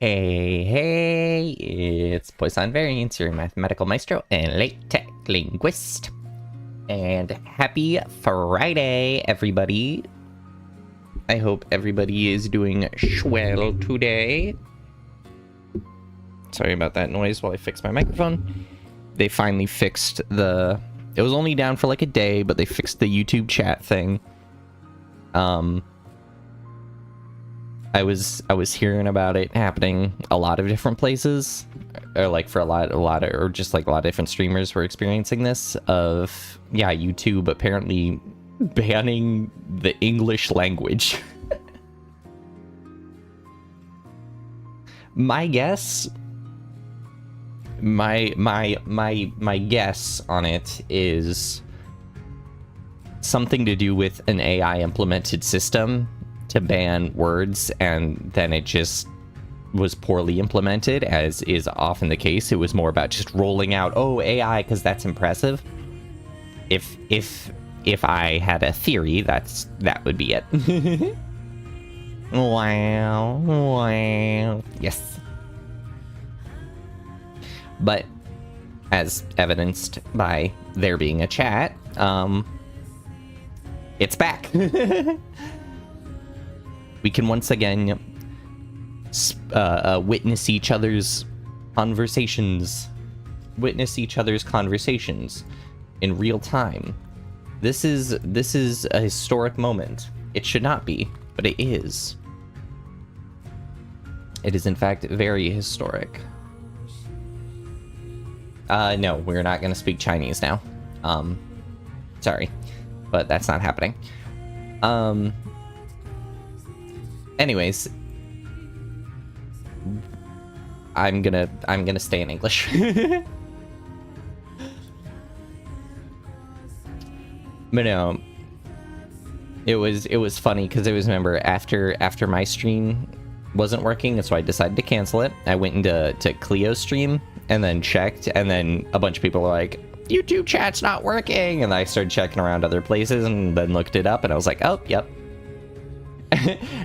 Hey, it's Poisson Variance, your mathematical maestro and LaTeX linguist. And happy Friday, everybody. I hope everybody is doing swell today. Sorry about that noise while I fix my microphone. They finally fixed it was only down for like a day, but they fixed the YouTube chat thing. I was hearing about it happening a lot of different places, or like for a lot of, or just like a lot of different streamers were experiencing this of, yeah, YouTube apparently banning the English language. My guess, my guess on it is something to do with an AI implemented system to ban words, and then it just was poorly implemented, as is often the case. It was more about just rolling out, oh, AI, because that's impressive. If I had a theory, that would be it. Wow, yes. But as evidenced by there being a chat, it's back. We can once again witness each other's conversations. In real time. This is a historic moment. It should not be, but it is. It is in fact very historic. No, we're not going to speak Chinese now. Sorry, but that's not happening. Anyways, I'm gonna stay in English. But no, it was funny because remember after my stream wasn't working, so I decided to cancel it. I went into Cleo's stream and then checked, and then a bunch of people were like, YouTube chat's not working, and I started checking around other places and then looked it up, and I was like, oh, yep.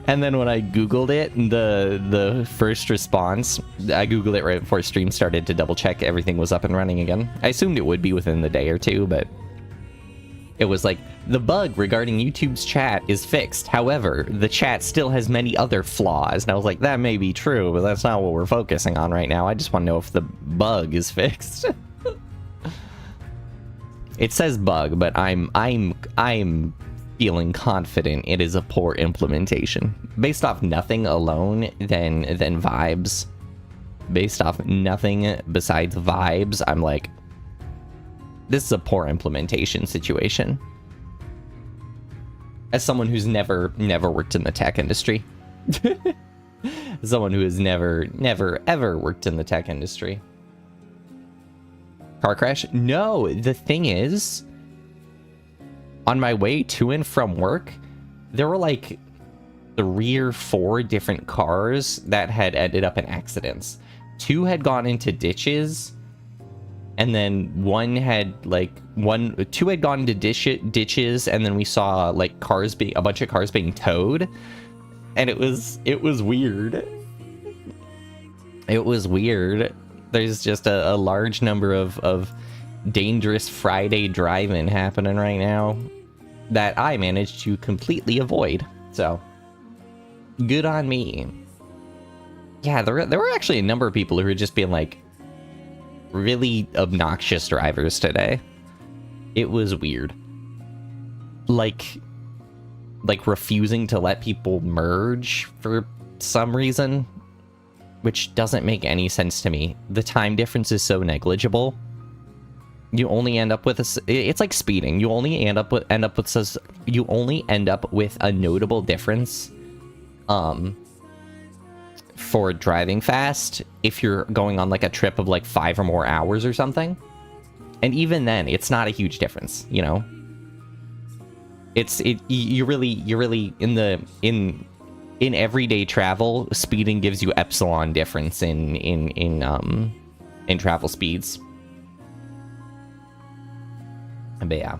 And then when I googled it, the first response, I googled it right before stream started to double check everything was up and running again. I assumed it would be within the day or two, but it was like, the bug regarding YouTube's chat is fixed. However, the chat still has many other flaws. And I was like, that may be true, but that's not what we're focusing on right now. I just want to know if the bug is fixed. It says bug, but I'm feeling confident it is a poor implementation. Based off nothing alone than vibes. Based off nothing besides vibes, I'm like, this is a poor implementation situation. As someone who's never worked in the tech industry. As someone who has never ever worked in the tech industry. Car crash? No, the thing is, on my way to and from work, there were like 3 or 4 different cars that had ended up in accidents. 2 had gone into ditches, and then 2 had gone into ditches, and then we saw like a bunch of cars being towed, and it was weird. It was weird. There's just a large number of dangerous Friday driving happening right now that I managed to completely avoid. So, good on me. Yeah, there were actually a number of people who were just being like really obnoxious drivers today. It was weird. Like refusing to let people merge for some reason, which doesn't make any sense to me. The time difference is so negligible. You only end up with it's like speeding. You only end up with a notable difference for driving fast if you're going on like a trip of like 5 or more hours or something. And even then, it's not a huge difference, you know? You're really in everyday travel, speeding gives you epsilon difference in travel speeds. But yeah.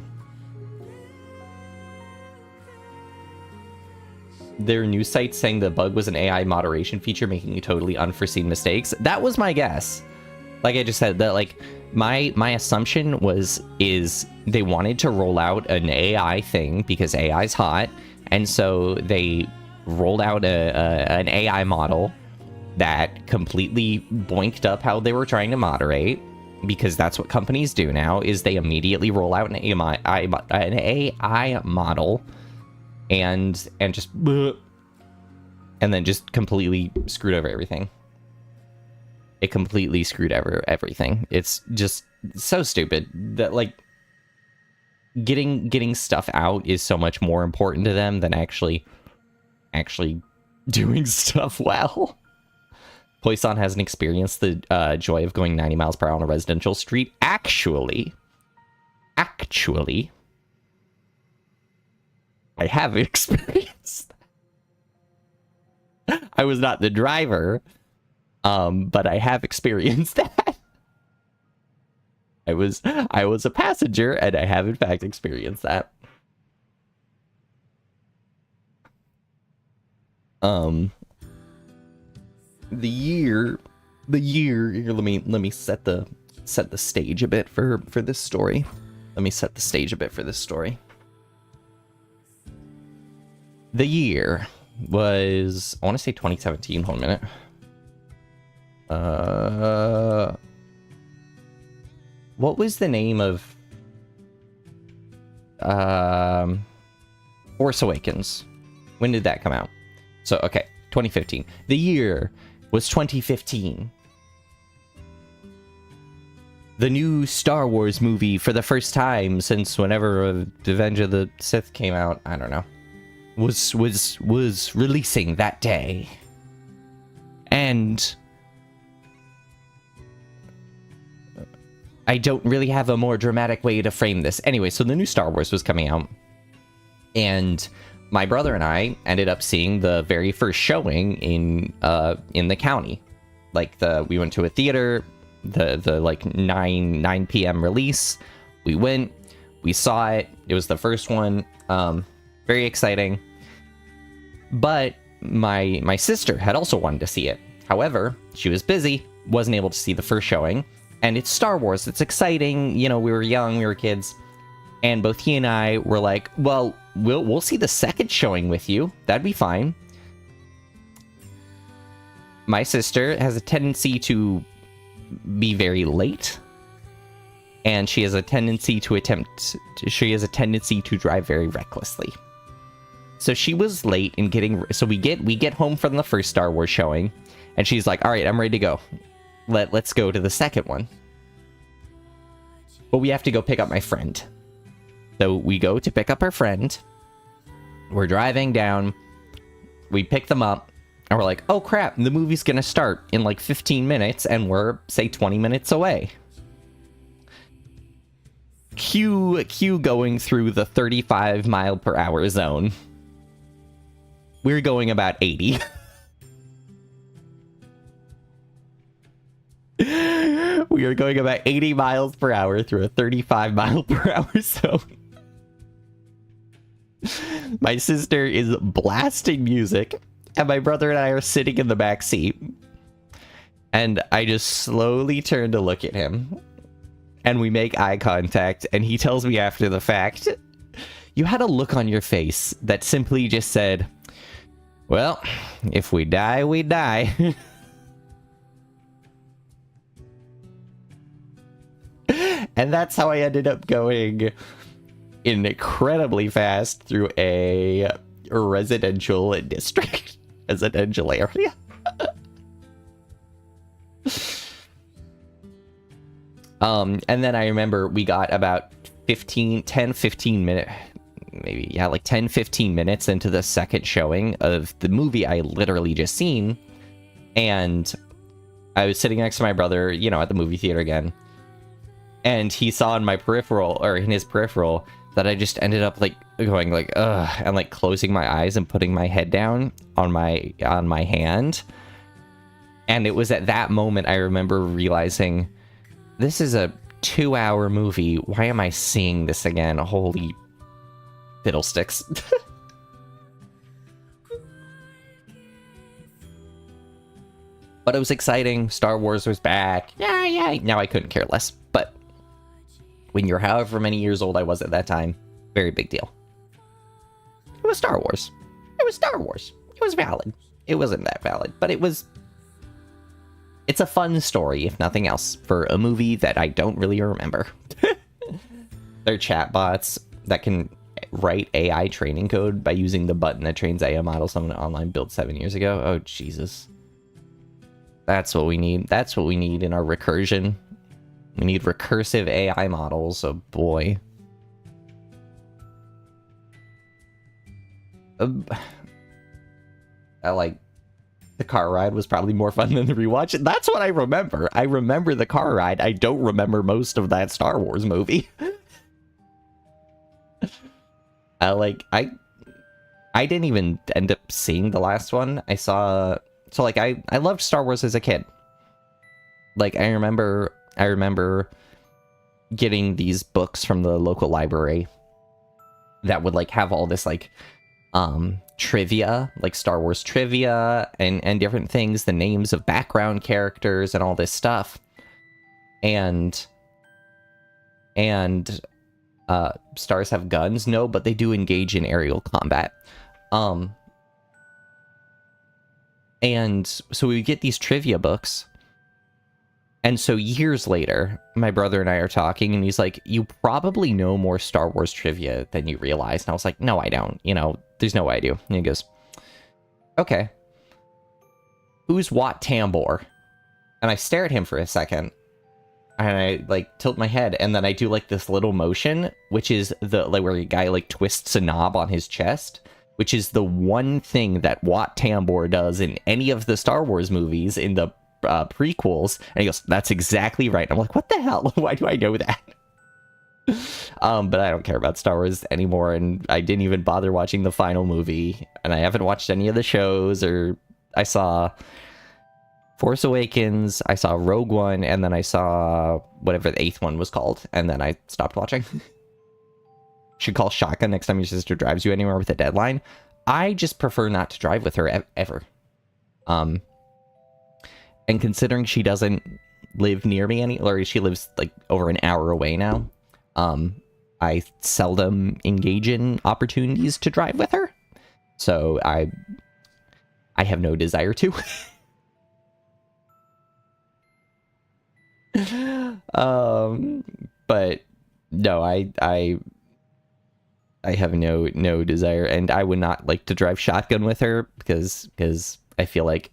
their news site saying the bug was an AI moderation feature making totally unforeseen mistakes. That was my guess. Like I just said, that like my assumption is they wanted to roll out an AI thing because AI's hot, and so they rolled out an AI model that completely boinked up how they were trying to moderate, because that's what companies do now, is they immediately roll out an AI model and just and then just completely screwed over everything. It completely screwed over everything. It's just so stupid that like getting stuff out is so much more important to them than actually doing stuff well. Poisson hasn't experienced the joy of going 90 miles per hour on a residential street. Actually, I have experienced that. I was not the driver, but I have experienced that. I was a passenger, and I have in fact experienced that. The year here, let me set the stage a bit for this story. Let me set the stage a bit for this story. The year was, I want to say 2017. Hold a minute. What was the name of Force Awakens? When did that come out? So okay, 2015. The year was 2015. The new Star Wars movie, for the first time since whenever Revenge of the Sith came out, I don't know, was releasing that day. And I don't really have a more dramatic way to frame this. Anyway, so the new Star Wars was coming out, and my brother and I ended up seeing the very first showing in the county. Like we went to a theater, the like 9 p.m. release. We went, we saw it. It was the first one. Very exciting. But my sister had also wanted to see it. However, she was busy, wasn't able to see the first showing. And it's Star Wars. It's exciting. You know, we were young, we were kids. And both he and I were like, well, we'll see the second showing with you. That'd be fine. My sister has a tendency to be very late. And she has a tendency to drive very recklessly. So she was late in getting, so we get home from the first Star Wars showing, and she's like, all right, I'm ready to go. Let's go to the second one. But we have to go pick up my friend. So we go to pick up our friend. We're driving down. We pick them up. And we're like, oh crap, the movie's gonna start in like 15 minutes. And we're, say, 20 minutes away. Cue going through the 35 mile per hour zone. We're going about 80. We are going about 80 miles per hour through a 35 mile per hour zone. My sister is blasting music, and my brother and I are sitting in the back seat. And I just slowly turn to look at him, and we make eye contact, and he tells me after the fact, you had a look on your face that simply just said, well, if we die, we die. And that's how I ended up going incredibly fast through a residential district, residential area. And then I remember we got about 10, 15 minutes, maybe, yeah, like 10, 15 minutes into the second showing of the movie I literally just seen. And I was sitting next to my brother, you know, at the movie theater again. And he saw in my peripheral, or in his peripheral, that I just ended up like going like, ugh, and like closing my eyes and putting my head down on my hand. And it was at that moment I remember realizing, this is a 2-hour movie. Why am I seeing this again? Holy fiddlesticks. But it was exciting. Star Wars was back. Yeah. Now I couldn't care less. But when you're however many years old I was at that time, very big deal. It was Star Wars. It was Star Wars. It was valid. It wasn't that valid, but it was... It's a fun story, if nothing else, for a movie that I don't really remember. They're chatbots that can write AI training code by using the button that trains AI models on an online build 7 years ago. Oh, Jesus. That's what we need. That's what we need in our recursion. We need recursive AI models. Oh, boy. I like... The car ride was probably more fun than the rewatch. That's what I remember. I remember the car ride. I don't remember most of that Star Wars movie. I didn't even end up seeing the last one. I saw... So, like, I loved Star Wars as a kid. Like, I remember getting these books from the local library that would, like, have all this, like, trivia, like Star Wars trivia and different things, the names of background characters and all this stuff. And stars have guns? No, but they do engage in aerial combat. And so we get these trivia books. And so years later, my brother and I are talking, and he's like, you probably know more Star Wars trivia than you realize. And I was like, no, I don't. You know, there's no way I do. And he goes, okay. Who's Wat Tambor? And I stare at him for a second. And I, like, tilt my head. And then I do, like, this little motion, which is the, like, where a guy, like, twists a knob on his chest. Which is the one thing that Wat Tambor does in any of the Star Wars movies in the prequels. And he goes, that's exactly right. I'm like, what the hell? Why do I know that? But I don't care about Star Wars anymore, and I didn't even bother watching the final movie, and I haven't watched any of the shows. Or I saw Force Awakens, I saw Rogue One, and then I saw whatever the 8th one was called, and then I stopped watching. Should call shotgun next time your sister drives you anywhere with a deadline. I just prefer not to drive with her ever. And considering she doesn't live near me or she lives like over an hour away now, I seldom engage in opportunities to drive with her. So I have no desire to. But no, I have no desire, and I would not like to drive shotgun with her because I feel like,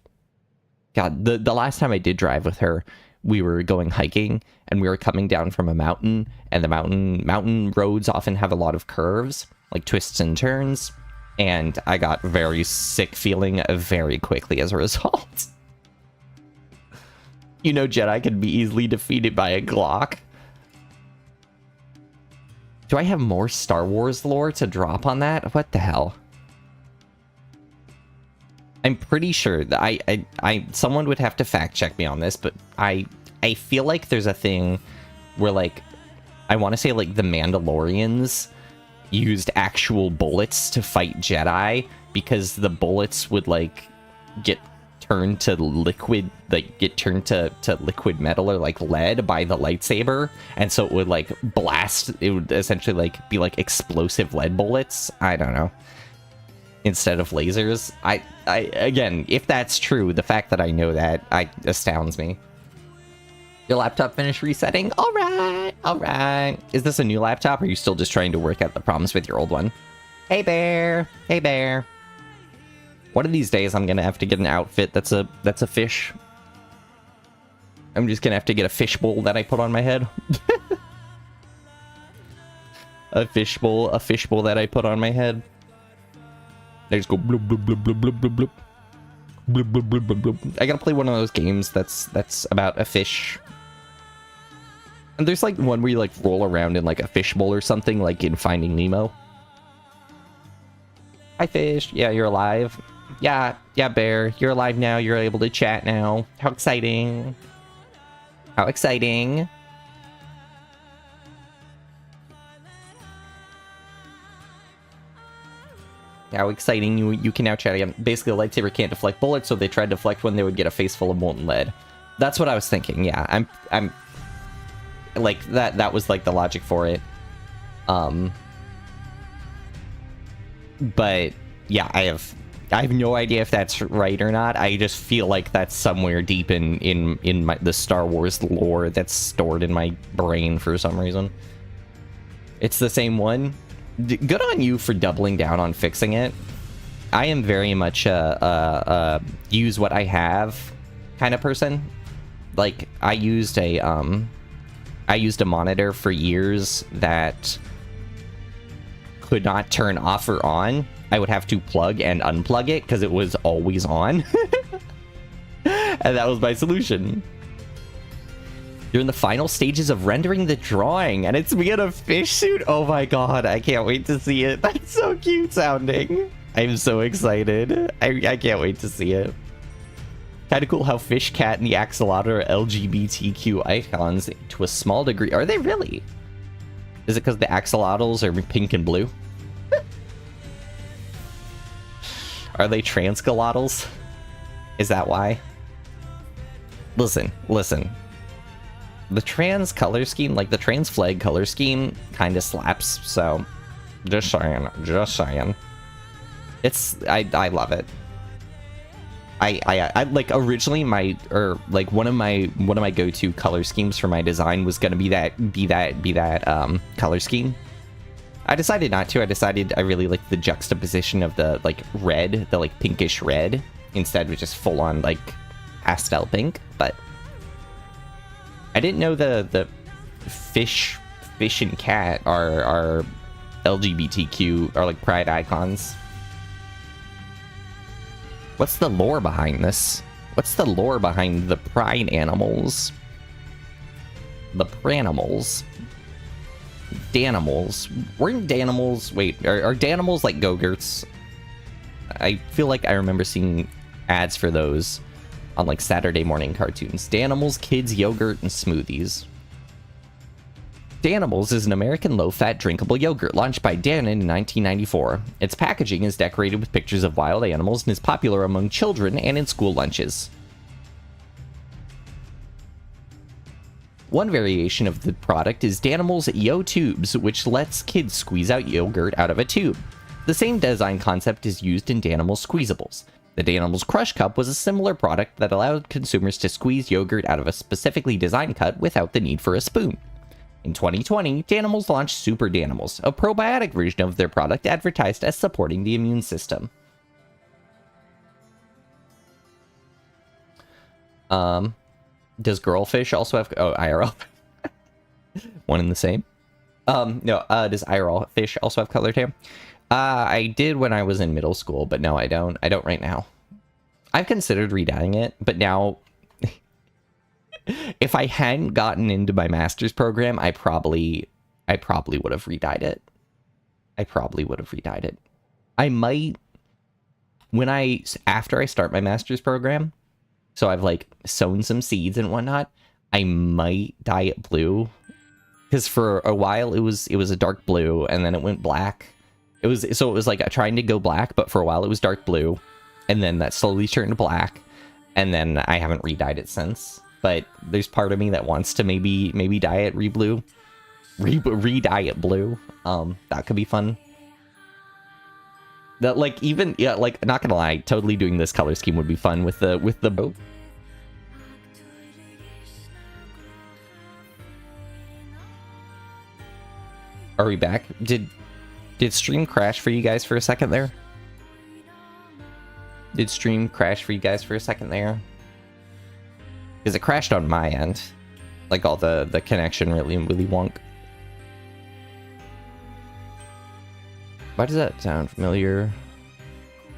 God, the last time I did drive with her, we were going hiking and we were coming down from a mountain, and the mountain roads often have a lot of curves, like twists and turns, and I got very sick feeling very quickly as a result. You know, Jedi can be easily defeated by a Glock. Do I have more Star Wars lore to drop on that? What the hell? I'm pretty sure that I someone would have to fact check me on this, but I feel like there's a thing where, like, I want to say, like, the Mandalorians used actual bullets to fight Jedi because the bullets would, like, get turned to liquid, like, get turned to liquid metal or, like, lead by the lightsaber, and so it would, like, blast, it would essentially, like, be, like, explosive lead bullets. I don't know. Instead of lasers. I again, if that's true, the fact that I know that astounds me. Your laptop finished resetting? Alright. Is this a new laptop, or are you still just trying to work out the problems with your old one? Hey bear! One of these days I'm gonna have to get an outfit that's a fish. I'm just gonna have to get a fishbowl that I put on my head. a fishbowl that I put on my head. I just go bloop bloop bloop bloop bloop bloop bloop. Bloop bloop bloop bloop bloop. I gotta play one of those games that's about a fish. And there's like one where you like roll around in like a fishbowl or something, like in Finding Nemo. Hi fish, yeah, you're alive. Yeah, bear, you're alive now, you're able to chat now. How exciting. How exciting. How exciting, you can now chat again. Basically, the lightsaber can't deflect bullets, so they tried to deflect when they would get a face full of molten lead. That's what I was thinking, yeah. I'm like, that was like the logic for it. But yeah, I have no idea if that's right or not. I just feel like that's somewhere deep in the Star Wars lore that's stored in my brain for some reason. It's the same one. Good on you for doubling down on fixing it. I am very much a use what I have kind of person. Like, I used a monitor for years that could not turn off or on. I would have to plug and unplug it because it was always on. And that was my solution. You're in the final stages of rendering the drawing, and it's me in a fish suit. Oh my god, I can't wait to see it. That's so cute sounding. I'm so excited. I can't wait to see it. Kind of cool how fish, cat, and the axolotl are LGBTQ icons to a small degree. Are they really? Is it because the axolotls are pink and blue? Are they transcolotls? Is that why? Listen. The trans color scheme, like the trans flag color scheme, kind of slaps, so just saying. It's, I love it. I like, originally one of my go-to color schemes for my design was gonna be that color scheme. I decided not to. I decided I really like the juxtaposition of the like red, the like pinkish red, instead of just full on like pastel pink. But I didn't know the fish and cat are LGBTQ, are like pride icons. What's the lore behind this? What's the lore behind the pride animals? The pranimals. Danimals. Weren't Danimals... Wait, are Danimals like Go-Gurts? I feel like I remember seeing ads for those on like Saturday morning cartoons. Danimals, kids, yogurt, and smoothies. Danimals is an American low-fat drinkable yogurt launched by Dannon in 1994. Its packaging is decorated with pictures of wild animals and is popular among children and in school lunches. One variation of the product is Danimals Yo Tubes, which lets kids squeeze out yogurt out of a tube. The same design concept is used in Danimals Squeezables. The Danimals Crush Cup was a similar product that allowed consumers to squeeze yogurt out of a specifically designed cup without the need for a spoon. In 2020, Danimals launched Super Danimals, a probiotic version of their product advertised as supporting the immune system. Does Girlfish also have... Oh, IRL. One and the same. No, does IRL Fish also have colored hair? I did when I was in middle school, but no, I don't. I don't right now. I've considered redyeing it, but now... if I hadn't gotten into my master's program, I probably would have redyed it. I might... After I start my master's program... So I've like sown some seeds and whatnot. I might dye it blue, because for a while it was a dark blue and then it went black. It was like trying to go black, but for a while it was dark blue, and then that slowly turned black, and then I haven't redyed it since. But there's part of me that wants to maybe dye it re-dye it blue. That could be fun. That like even like not gonna lie, totally doing this color scheme would be fun with the boat. Are we back? Did stream crash for you guys for a second there? Did stream crash for you guys for a second there? Because it crashed on my end. Like all the connection really wonk. Why does that sound familiar?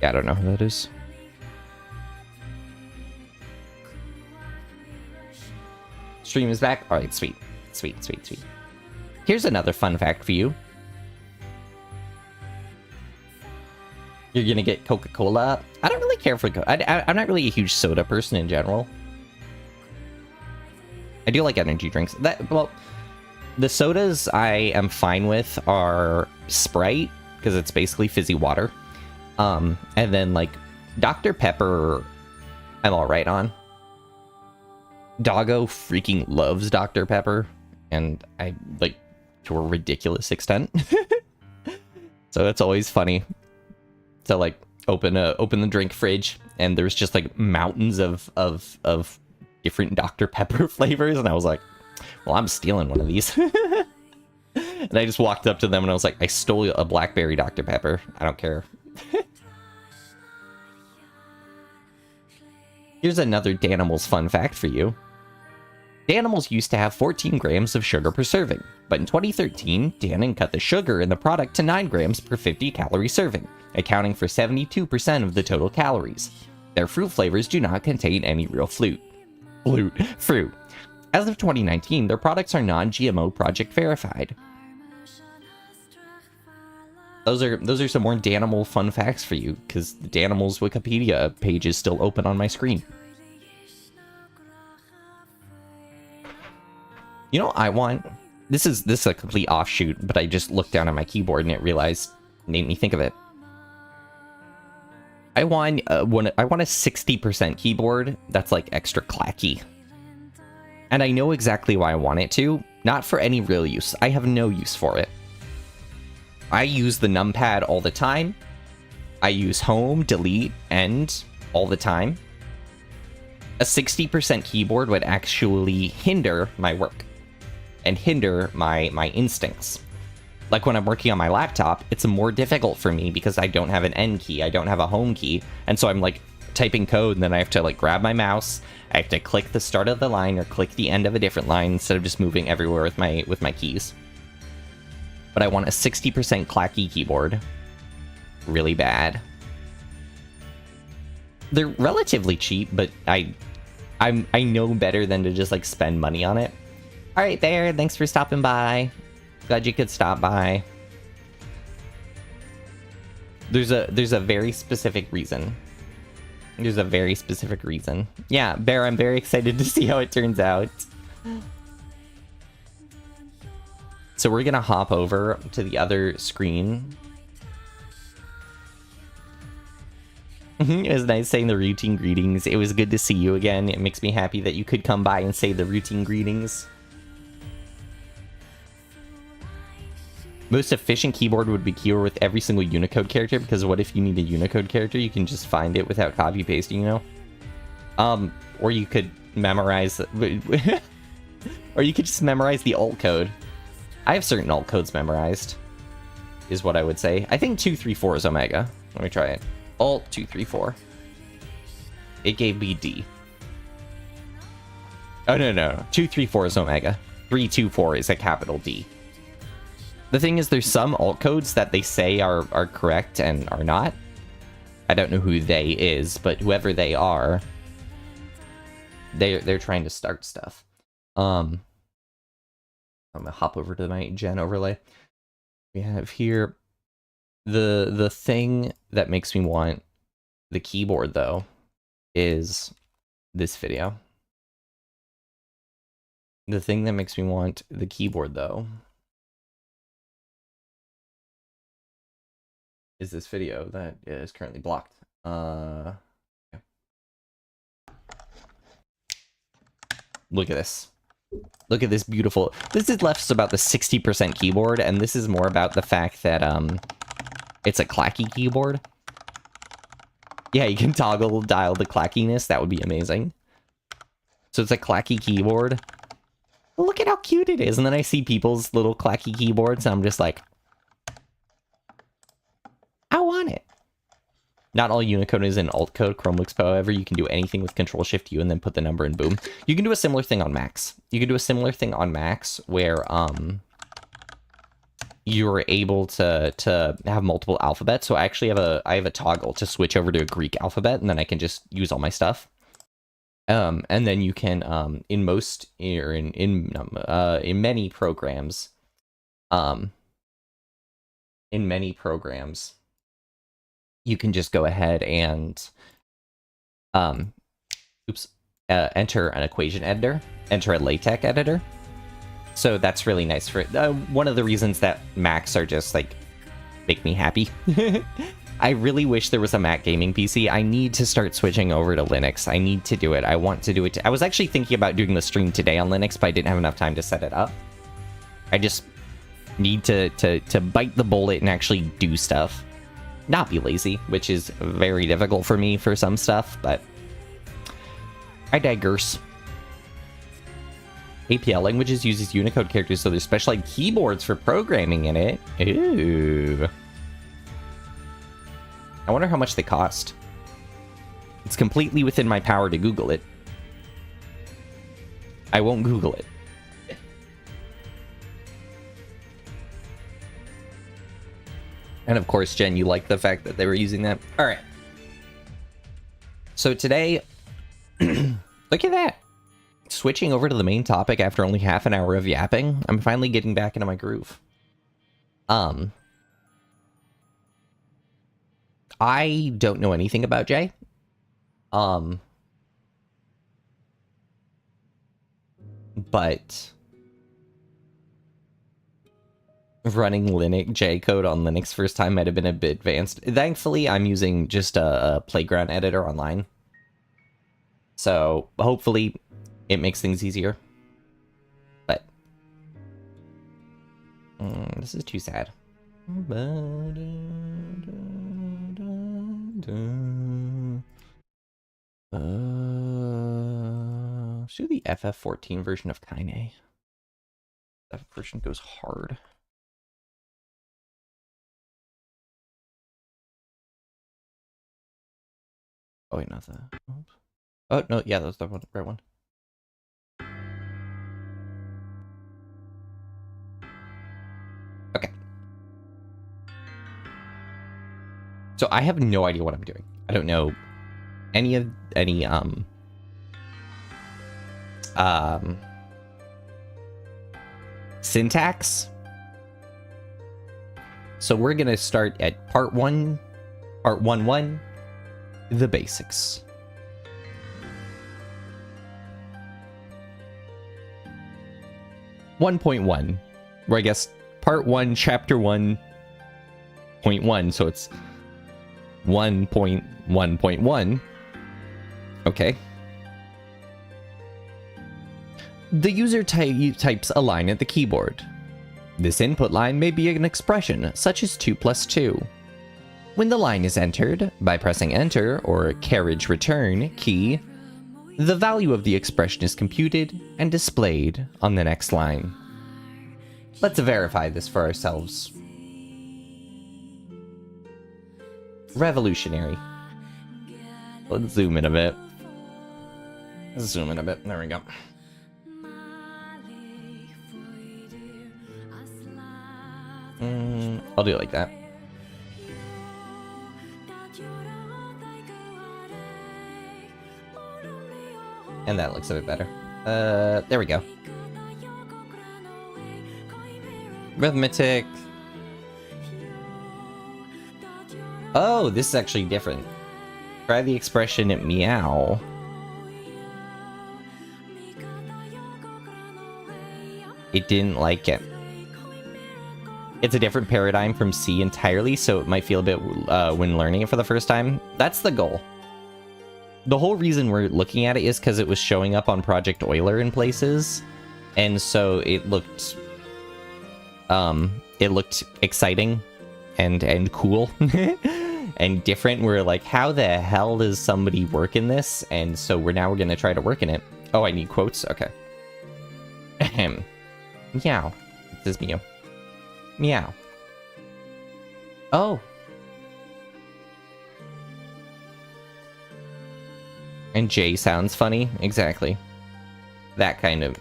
Yeah, I don't know who that is. Stream is back. All right, sweet. Here's another fun fact for you. You're gonna get Coca-Cola. I don't really care for I'm not really a huge soda person in general. I do like energy drinks. Well, the sodas I am fine with are Sprite, because it's basically fizzy water, And then like Dr. Pepper, I'm all right on. Doggo freaking loves Dr. Pepper, and I like to a ridiculous extent. So it's always funny to like open the drink fridge, and there's just like mountains of different Dr. Pepper flavors, and I was like, well, I'm stealing one of these. And I just walked up to them and I was like, I stole a blackberry Dr. Pepper. I don't care. Here's another Danimals fun fact for you. Danimals used to have 14 grams of sugar per serving, but in 2013, Dannon cut the sugar in the product to 9 grams per 50 calorie serving, accounting for 72% of the total calories. Their fruit flavors do not contain any real fruit. As of 2019, their products are non-GMO project verified. Those are some more Danimal fun facts for you, because the Danimals Wikipedia page is still open on my screen. You know, I want... This is a complete offshoot, but I just looked down at my keyboard and it made me think of it. I want a 60% keyboard that's like extra clacky. And I know exactly why I want it to. Not for any real use. I have no use for it. I use the numpad all the time. I use home, delete, end all the time. A 60% keyboard would actually hinder my work and hinder my instincts. Like when I'm working on my laptop, it's more difficult for me because I don't have an end key, I don't have a home key, and so I'm like typing code and then I have to like grab my mouse, I have to click the start of the line or click the end of a different line instead of just moving everywhere with my keys. But I want a 60% clacky keyboard. Really bad. They're relatively cheap, but I know better than to just like spend money on it. Alright Bear, thanks for stopping by. Glad you could stop by. There's a very specific reason. There's a very specific reason. Yeah, Bear, I'm very excited to see how it turns out. So we're gonna hop over to the other screen. It was nice saying the routine greetings. It was good to see you again. It makes me happy that you could come by and say the routine greetings. Most efficient keyboard would be keyword with every single Unicode character, because what if you need a Unicode character? You can just find it without copy pasting, you know? Or you could memorize... or you could just memorize the alt code. I have certain alt codes memorized, is what I would say. I think 234 is Omega. Let me try it. Alt 234. It gave me D. Oh, no. 234 is Omega. 324 is a capital D. The thing is, there's some alt codes that they say are correct and are not. I don't know who they is, but whoever they are, they're trying to start stuff. I'm gonna hop over to my gen overlay. We have here the thing that makes me want the keyboard though is this video. The thing that makes me want the keyboard though is this video that is currently blocked. Yeah. Look at this. Look at this beautiful... This is less about the 60% keyboard, and this is more about the fact that it's a clacky keyboard. Yeah, you can dial the clackiness. That would be amazing. So it's a clacky keyboard. Look at how cute it is. And then I see people's little clacky keyboards, and I'm just like, I want it. Not all Unicode is in alt code. Chromebooks, however, you can do anything with Control-Shift-U and then put the number in, boom. You can do a similar thing on Macs. You can do a similar thing on Macs where you're able to have multiple alphabets. So I actually have a toggle to switch over to a Greek alphabet, and then I can just use all my stuff. And then you can in many programs, you can just go ahead and enter an equation editor, enter a LaTeX editor. So that's really nice for one of the reasons that Macs are just like make me happy. I really wish there was a Mac gaming PC. I need to start switching over to Linux. I need to do it. I want to do it. I was actually thinking about doing the stream today on Linux, but I didn't have enough time to set it up. I just need to bite the bullet and actually do stuff. Not be lazy, which is very difficult for me for some stuff, but I digress. APL languages uses Unicode characters, so there's specialized keyboards for programming in it. Ooh. I wonder how much they cost. It's completely within my power to Google it. I won't Google it. And of course, Jen, you like the fact that they were using that? Alright. So today, look at that. Switching over to the main topic after only half an hour of yapping, I'm finally getting back into my groove. I don't know anything about J. But running Linux J code on Linux first time might have been a bit advanced. Thankfully, I'm using just a playground editor online. So hopefully it makes things easier. But this is too sad. Let's do the FF14 version of Kaine. That version goes hard. Oh wait, not that. Oops. Oh no, yeah, that's the right one. Okay. So I have no idea what I'm doing. I don't know any syntax. So we're gonna start at part 1.1, the basics. .1, where I guess part 1, chapter 1.1, so it's 1.1.1. Okay. The user types a line at the keyboard. This input line may be an expression, such as 2 + 2. When the line is entered, by pressing enter or carriage return key, the value of the expression is computed and displayed on the next line. Let's verify this for ourselves. Revolutionary. Let's zoom in a bit. There we go. I'll do it like that. And that looks a bit better. There we go. Arithmetic. Oh, this is actually different. Try the expression at meow. It didn't like it. It's a different paradigm from C entirely, so it might feel a bit when learning it for the first time. That's the goal. The whole reason we're looking at it is because it was showing up on Project Euler in places, and so it looked exciting and cool and different. We're like, how the hell does somebody work in this? And so we're gonna try to work in it. Oh, I need quotes. Okay. Ahem. Meow. This is meow. Meow. Oh. And J sounds funny. Exactly. That kind of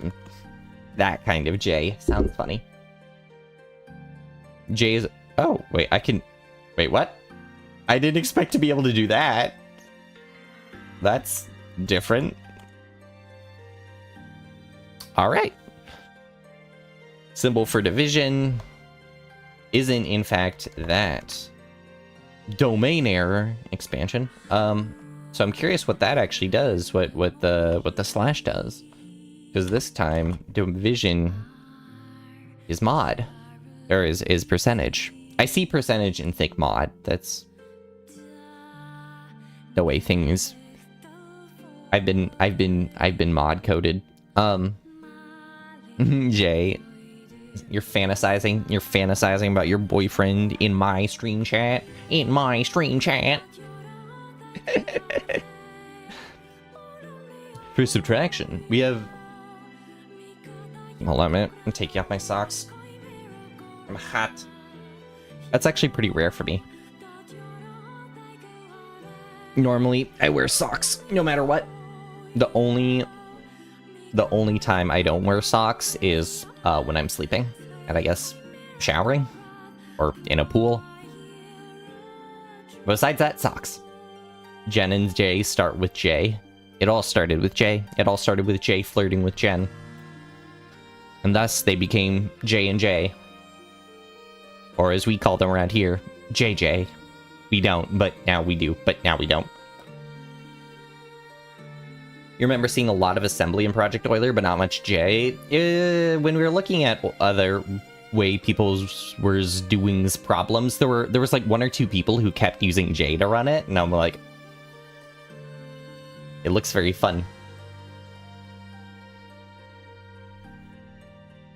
J sounds funny. J is... Oh, wait, I can... Wait, what? I didn't expect to be able to do that. That's different. Alright. Symbol for division isn't, in fact, that. Domain error expansion. So I'm curious what that actually does, what the slash does. Because this time, division is mod. Or is percentage. I see percentage and think mod. That's the way things. I've been mod coded. Jay, you're fantasizing about your boyfriend in my stream chat. In my stream chat. For subtraction, we have. Hold on a minute. I'm taking off my socks. I'm hot. That's actually pretty rare for me. Normally, I wear socks no matter what. The only time I don't wear socks is when I'm sleeping, and I guess showering or in a pool. Besides that, socks. Jen and Jay start with Jay. It all started with Jay. It all started with Jay flirting with Jen. And thus, they became J and J. Or as we call them around here, JJ. We don't, but now we do, but now we don't. You remember seeing a lot of assembly in Project Euler, but not much J? When we were looking at other way people were doing problems, there was like 1 or 2 people who kept using J to run it, and I'm like, it looks very fun.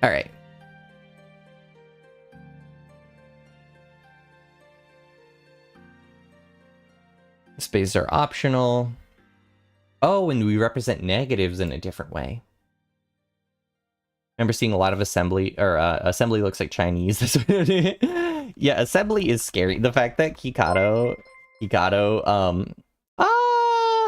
All right. Spaces are optional. Oh, and we represent negatives in a different way. I remember seeing a lot of assembly, or assembly looks like Chinese. Yeah, assembly is scary. The fact that Hikato,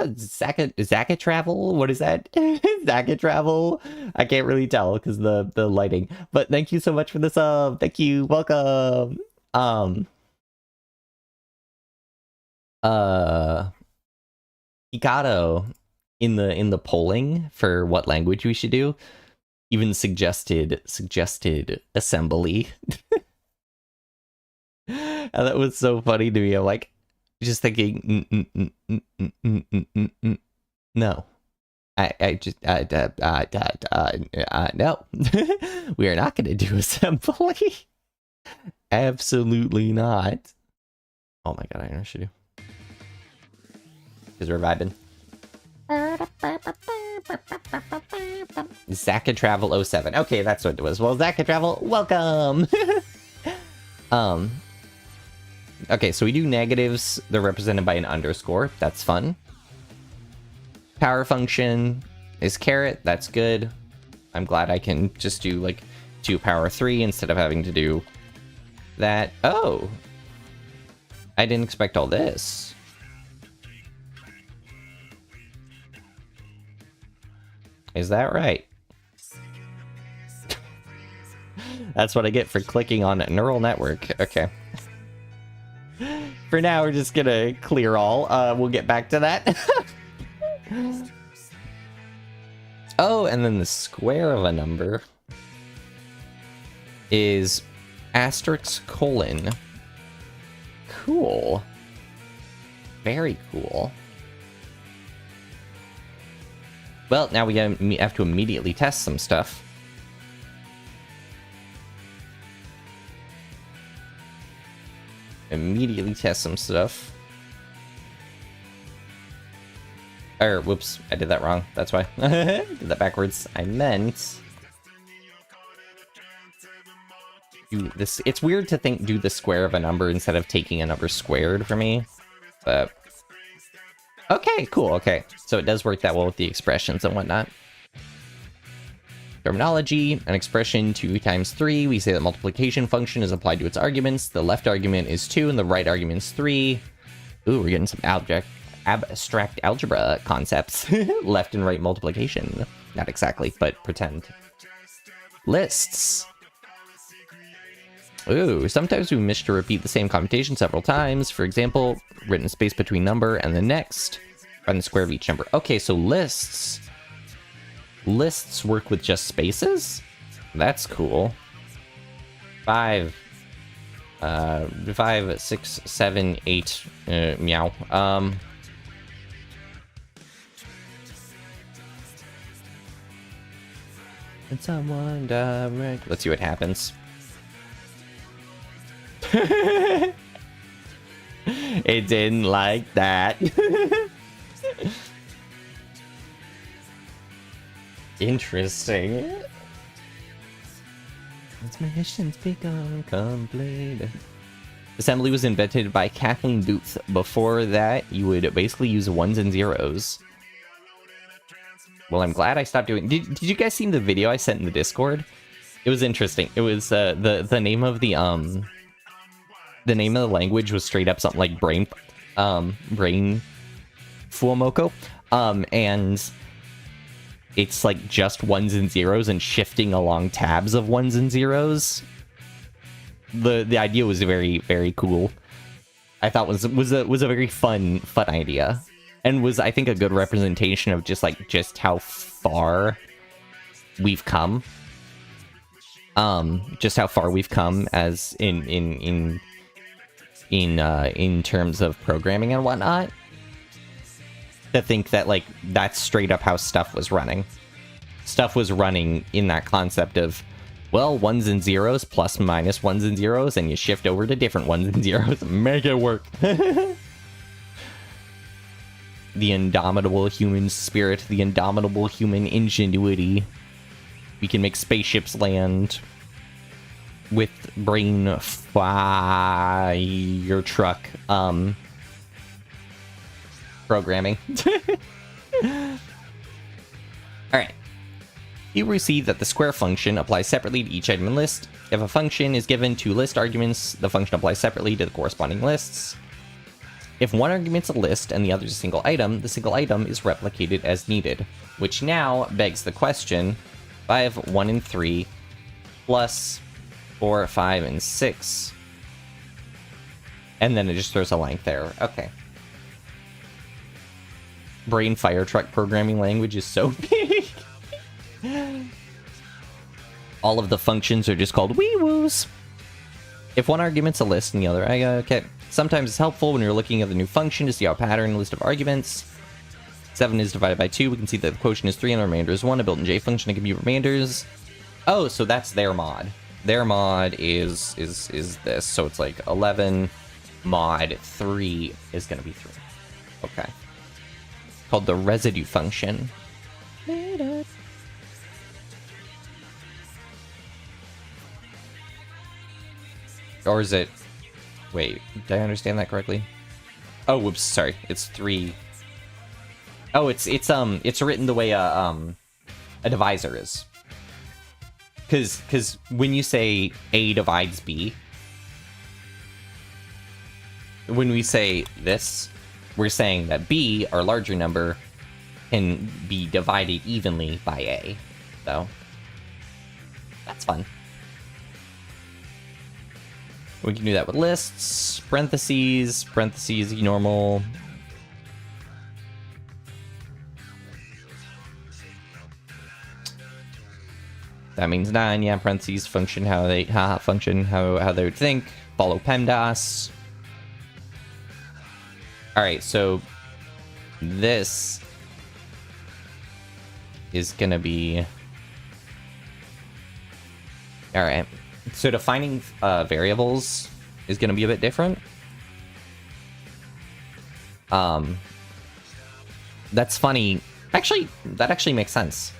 Zaka travel? What is that? Zaka travel? I can't really tell because the lighting. But thank you so much for this. Thank you. Welcome. Hikato in the polling for what language we should do even suggested assembly. And that was so funny to me. I'm like, just thinking, no. I just no. We are not going to do assembly. Absolutely not. Oh my god, I know what I should do. Because we're vibing. Zaka Travel 07. Okay, that's what it was. Well, Zaka Travel, welcome! Okay, so we do negatives. They're represented by an underscore. That's fun. Power function is caret. That's good. I'm glad I can just do, like, 2 power 3 instead of having to do that. Oh! I didn't expect all this. Is that right? That's what I get for clicking on a neural network. Okay. For now, we're just gonna clear all. We'll get back to that. Oh, and then the square of a number is asterisk colon. Cool. Very cool. Well, now we have to immediately test some stuff. Immediately test some stuff. Or, whoops, I did that wrong. That's why. Did that backwards. I meant... do this. It's weird to think do the square of a number instead of taking a number squared for me. But... okay, cool, okay. So it does work that well with the expressions and whatnot. Terminology, an expression 2 times 3. We say that multiplication function is applied to its arguments. The left argument is 2 and the right argument is 3. Ooh, we're getting some abstract algebra concepts. Left and right multiplication. Not exactly, but pretend. Lists. Ooh, sometimes we miss to repeat the same computation several times. For example, written space between number and the next. Find the square of each number. Okay, so lists. Lists work with just spaces? That's cool. 5, 6, 7, 8, meow. And someone direct. Let's see what happens. It didn't like that. Interesting. Its mission's become complete. Assembly was invented by Kathleen Booth. Before that, you would basically use ones and zeros. Well, I'm glad I stopped doing... Did you guys see the video I sent in the Discord? It was interesting. It was, the name of the name of the language was straight up something like brain Fuomoko. And it's like just ones and zeros and shifting along tabs of ones and zeros. The idea was very, very cool. I thought was a very fun idea, and was, I think, a good representation of just how far we've come. Just how far we've come as in terms of programming and whatnot. To think that, like, that's straight up how stuff was running. Stuff was running in that concept of, well, ones and zeros plus minus ones and zeros, and you shift over to different ones and zeros. Make it work. The indomitable human spirit, the indomitable human ingenuity. We can make spaceships land with brain fire truck programming. Alright. You will see that the square function applies separately to each item in list. If a function is given two list arguments, the function applies separately to the corresponding lists. If one argument's a list and the other is a single item, the single item is replicated as needed. Which now begs the question, if I have 1 and 3, plus 4, 5, and 6, and then it just throws a length error. Okay. Brain fire truck programming language is so big. All of the functions are just called wee-woos. If one argument's a list and the other... Okay. Sometimes it's helpful when you're looking at the new function to see our pattern list of arguments. 7 is divided by 2. We can see that the quotient is 3 and the remainder is 1. A built-in J function to compute remainders. Oh, so that's their mod. Their mod is this. So it's like 11 mod 3 is going to be 3. Okay. Called the residue function. Or is it... Wait, did I understand that correctly? Oh, whoops, sorry. It's 3. Oh, it's written the way a divisor is. Because when you say A divides B, when we say this, we're saying that B, our larger number, can be divided evenly by A. So, that's fun. We can do that with lists, parentheses, normal. That means 9, yeah, parentheses function how they would think. Follow PEMDAS. Alright, so this is gonna be... Alright. So defining variables is going to be a bit different. That's funny. Actually, that actually makes sense.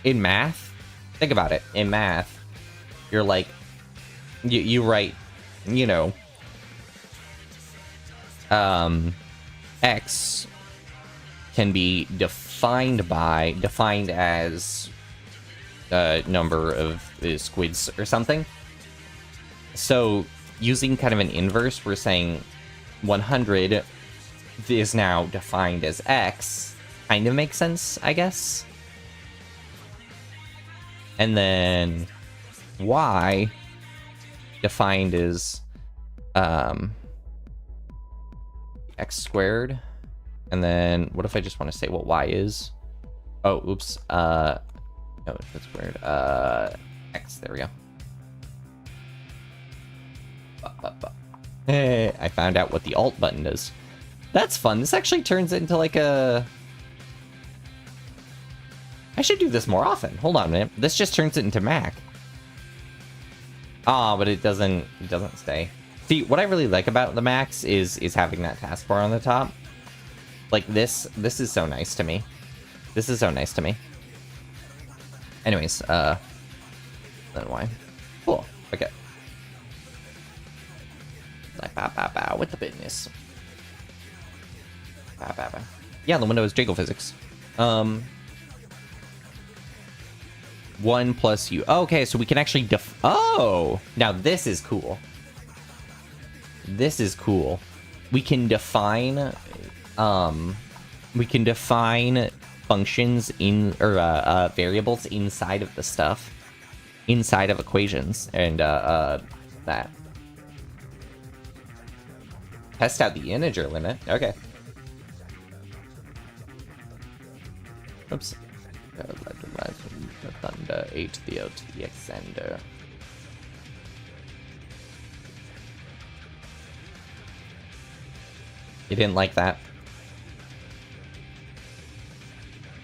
In math, think about it. In math, you're like, you write, you know, x can be defined as number of squids or something. So using kind of an inverse, we're saying 100 is now defined as x. Kind of makes sense, I guess. And then y defined as x squared. And then what if I just want to say what y is? Oh, oops. No, that's weird. X, there we go. Hey, I found out what the Alt button does. That's fun. This actually turns into like a... I should do this more often. Hold on a minute. This just turns it into Mac. Ah, but it doesn't stay. See, what I really like about the Macs is having that taskbar on the top. Like this is so nice to me. This is so nice to me. Anyways, then why? Cool. Okay. Like, bow, bow, bow, with the business. Bow, bow, bow. Yeah, the window is Jago physics. 1 plus u. Oh, okay, so we can actually oh! Now this is cool. This is cool. We can define, functions in, or, variables inside of the stuff. Inside of equations. And, that. Test out the integer limit. Okay. Oops. Thunder, A to the O to the extender. You didn't like that.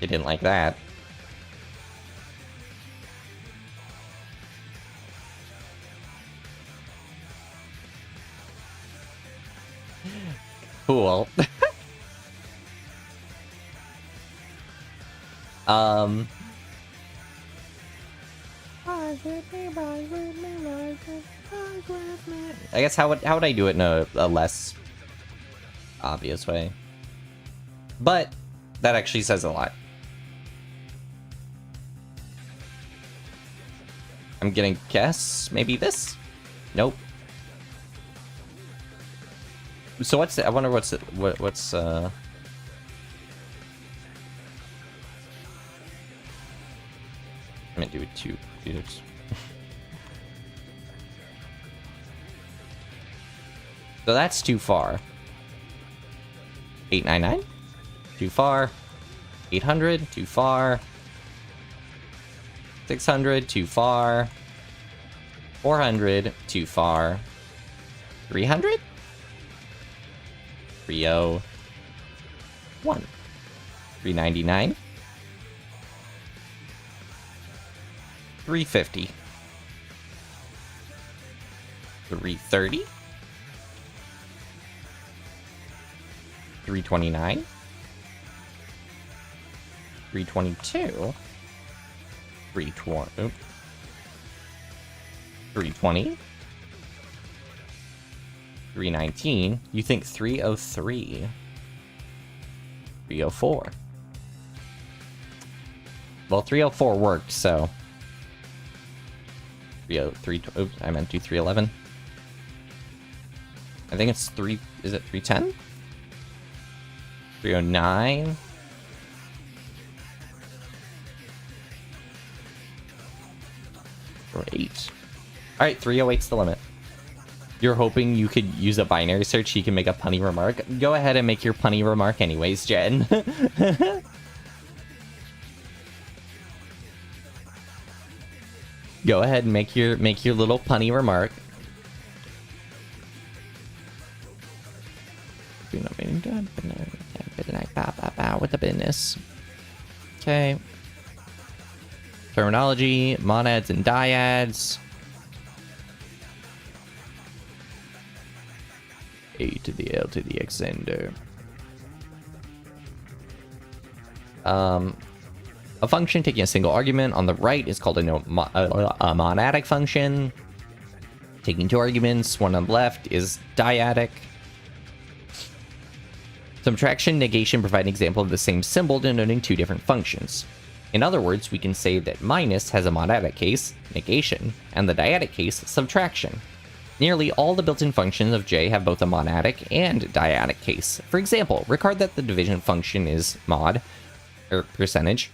You didn't like that. Cool. I guess how would I do it in a less obvious way? But that actually says a lot. I'm gonna guess maybe this? Nope. So what's I wonder what's I'm gonna do it 2 computers. So that's too far. 899? Too far. 800? Too far. 600? Too far. 400? Too far. 300? 301. 399. 350. 330. 329. 322. 320. 320. 319. You think 303. 304. Well, 304 worked, so 303. Oops, I meant do 311. I think it's 3. Is it 310? 309. Or 8. Alright, 308's the limit. You're hoping you could use a binary search so you can make a punny remark? Go ahead and make your punny remark anyways, Jen. Go ahead and make your little punny remark. With the business. Okay. Terminology, monads and dyads. A to the L to the extender. A function taking a single argument on the right is called a monadic function. Taking 2 arguments, one on the left, is dyadic. Subtraction, negation provide an example of the same symbol denoting 2 different functions. In other words, we can say that minus has a monadic case, negation, and the dyadic case, subtraction. Nearly all the built-in functions of J have both a monadic and dyadic case. For example, record that the division function is mod, or percentage,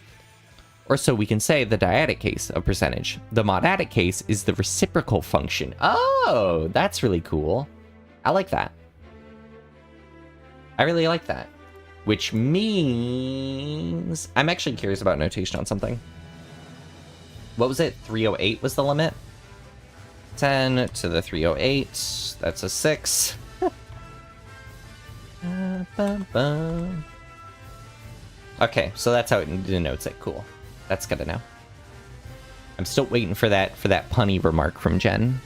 or so we can say the dyadic case of percentage. The monadic case is the reciprocal function. Oh, that's really cool. I like that. I really like that. Which means... I'm actually curious about notation on something. What was it? 308 was the limit? 10 to the 308. That's a 6. Okay, so that's how it denotes it. Cool. That's good to know. I'm still waiting for that punny remark from Jen.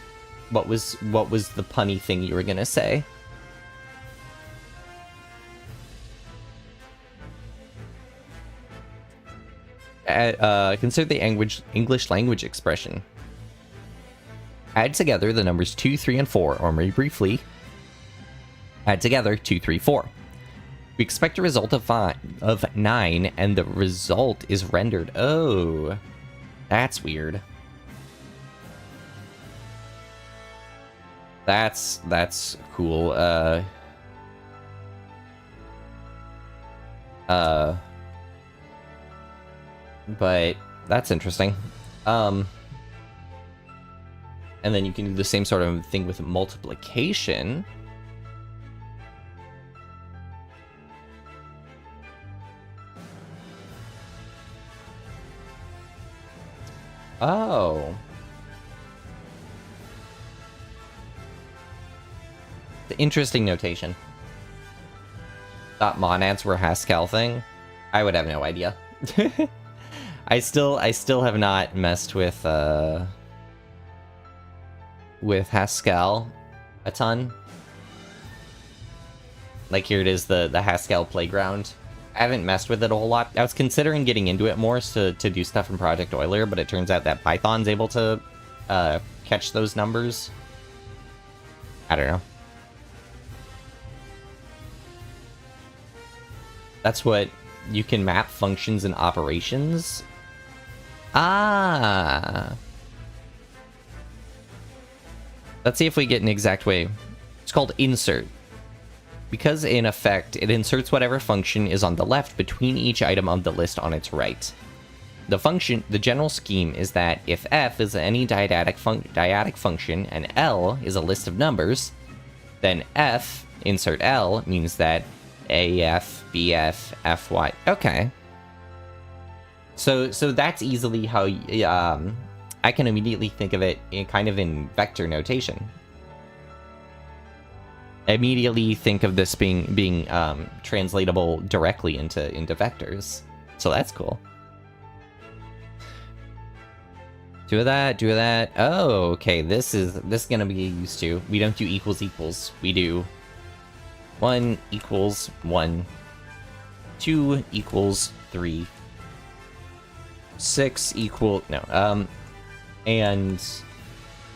What was the punny thing you were gonna say? Consider the English language expression. Add together the numbers 2, 3, and 4, or more briefly, add together 2, 3, 4. We expect a result of 9, and the result is rendered. Oh, that's weird. That's cool. But that's interesting. And then you can do the same sort of thing with multiplication. Oh. The interesting notation. Thought monads were a Haskell thing? I would have no idea. I still have not messed with Haskell a ton. Like here it is, the Haskell playground. I haven't messed with it a whole lot. I was considering getting into it more to do stuff in Project Euler, but it turns out that Python's able to catch those numbers. I don't know. That's what you can map functions and operations. Ah. Let's see if we get an exact way. It's called insert. Because in effect, it inserts whatever function is on the left between each item of the list on its right. The general scheme is that if f is any dyadic function and L is a list of numbers, then f, insert L, means that AF, BF, FY. Okay. So that's easily how I can immediately think of it in vector notation. Immediately think of this being translatable directly into vectors. So that's cool. Do that. Oh, okay. This is gonna be used to. We don't do equals equals. We do 1 equals 1, 2 equals 3, 6 equal no. And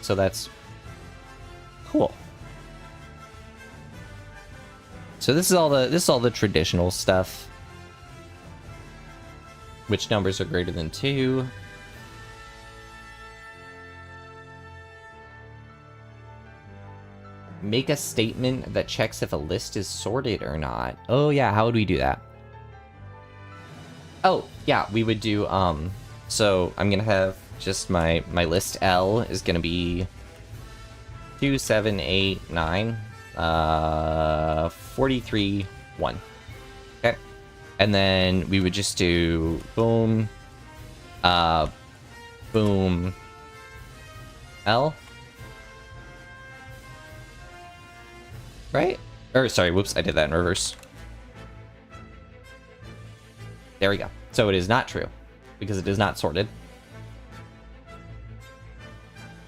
so that's cool. So this is all the traditional stuff. Which numbers are greater than 2? Make a statement that checks if a list is sorted or not. Oh yeah, how would we do that? Oh, yeah, we would do so I'm gonna have just my list L is gonna be 2, 7, 8, 9. 43, 1. Okay. And then we would just do boom, boom, L. Right? Or, sorry, whoops, I did that in reverse. There we go. So it is not true, because it is not sorted.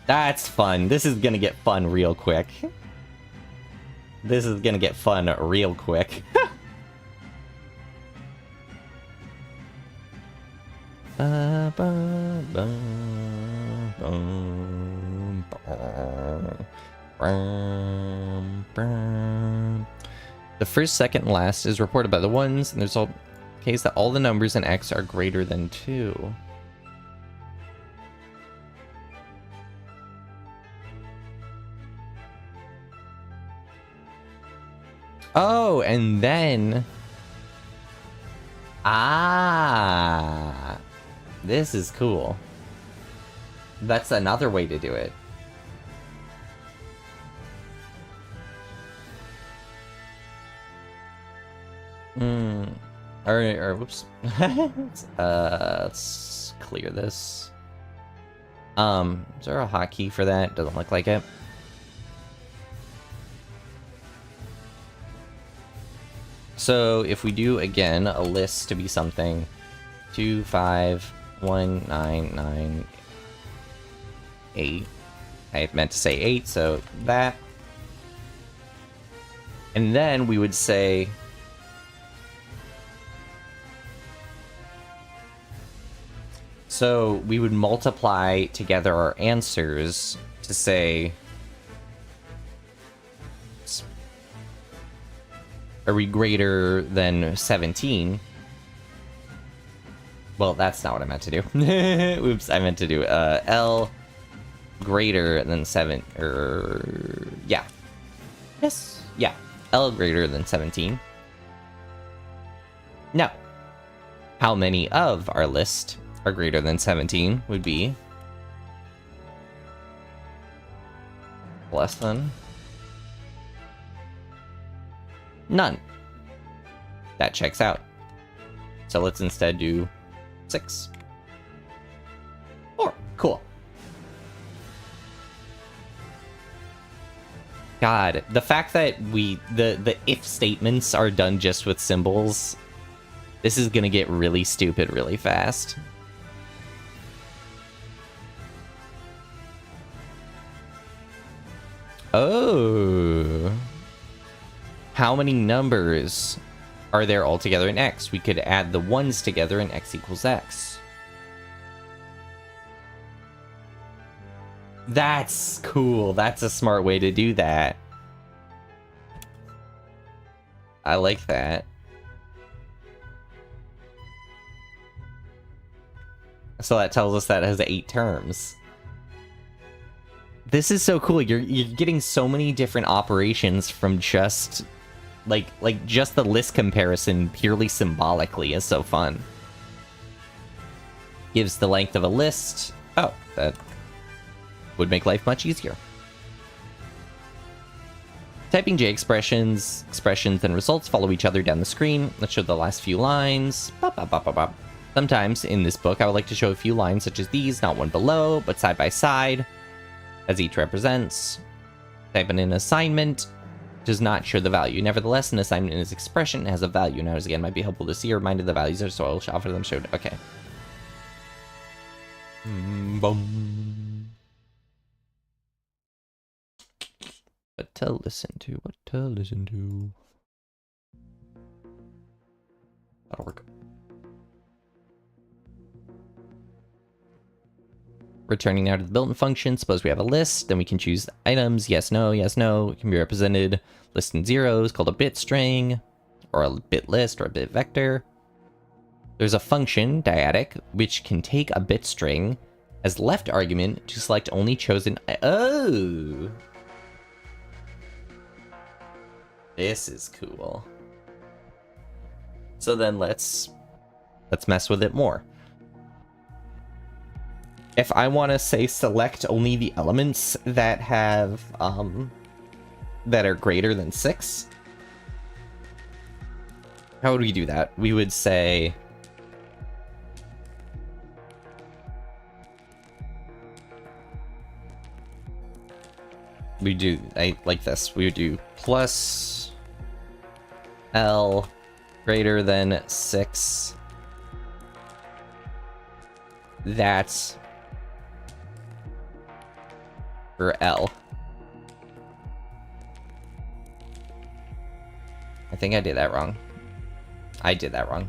That's fun. This is gonna get fun real quick. This is gonna get fun real quick. The first, second, and last is reported by the ones, and there's a case that all the numbers in X are greater than 2. Oh, and then... Ah! This is cool. That's another way to do it. Or whoops. Let's clear this. Is there a hotkey for that? Doesn't look like it. So if we do again a list to be something 2, 5, 1, 9, 9, 8. I meant to say 8, so that. And then we would say So we would multiply together our answers to say, are we greater than 17? Well, that's not what I meant to do. Oops, I meant to do L greater than 7, yeah. Yes, yeah. L greater than 17. Now, how many of our list are greater than 17 would be less than none. That checks out. So let's instead do 6. 4. Cool. God, the fact that the if statements are done just with symbols, this is gonna get really stupid really fast. Oh. How many numbers are there altogether in X? We could add the ones together and X equals X. That's cool. That's a smart way to do that. I like that. So that tells us that it has 8 terms. This is so cool. You're getting so many different operations from just like just the list comparison purely symbolically is so fun. Gives the length of a list. Oh, that would make life much easier. Typing J expressions, and results follow each other down the screen. Let's show the last few lines. Bop, bop, bop, bop, bop. Sometimes in this book, I would like to show a few lines such as these, not one below, but side by side, as each represents. Type in an assignment does not show the value. Nevertheless, an assignment in this expression has a value. Now, as again, might be helpful to see or remind of the values or so I will offer them showed. Okay. Boom. What to listen to? What to listen to? That'll work. Returning now to the built-in function. Suppose we have a list, then we can choose items. Yes, no, yes, no. It can be represented list in zeros, called a bit string, or a bit list, or a bit vector. There's a function, dyadic, which can take a bit string as left argument to select only chosen. Oh! This is cool. So then let's mess with it more. If I want to say select only the elements that have that are greater than 6, how would we do that? We would say like this. We would do plus L greater than 6. That's for L. I think I did that wrong. I did that wrong.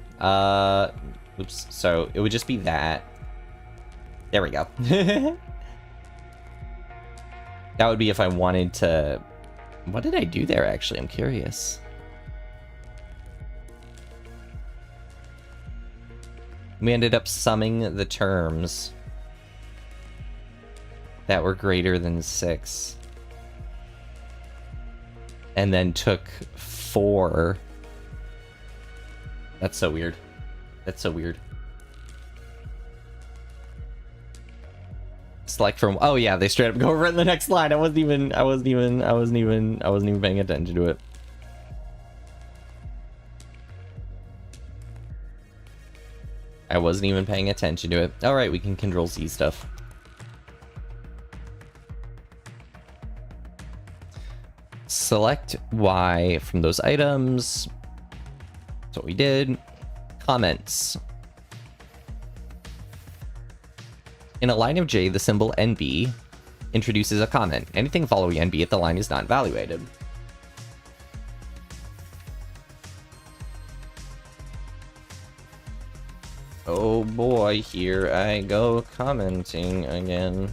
Oops. So it would just be that. There we go. That would be if I wanted to... What did I do there, actually? I'm curious. We ended up summing the terms that were greater than 6. And then took 4. That's so weird. That's so weird. Select from... Oh yeah, they straight up go over in the next line. I wasn't even paying attention to it. I wasn't even paying attention to it. Alright, we can Control C stuff. Select Y from those items. That's what we did. Comments. In a line of J, the symbol NB introduces a comment. Anything following NB at the line is not evaluated. Oh boy, here I go commenting again.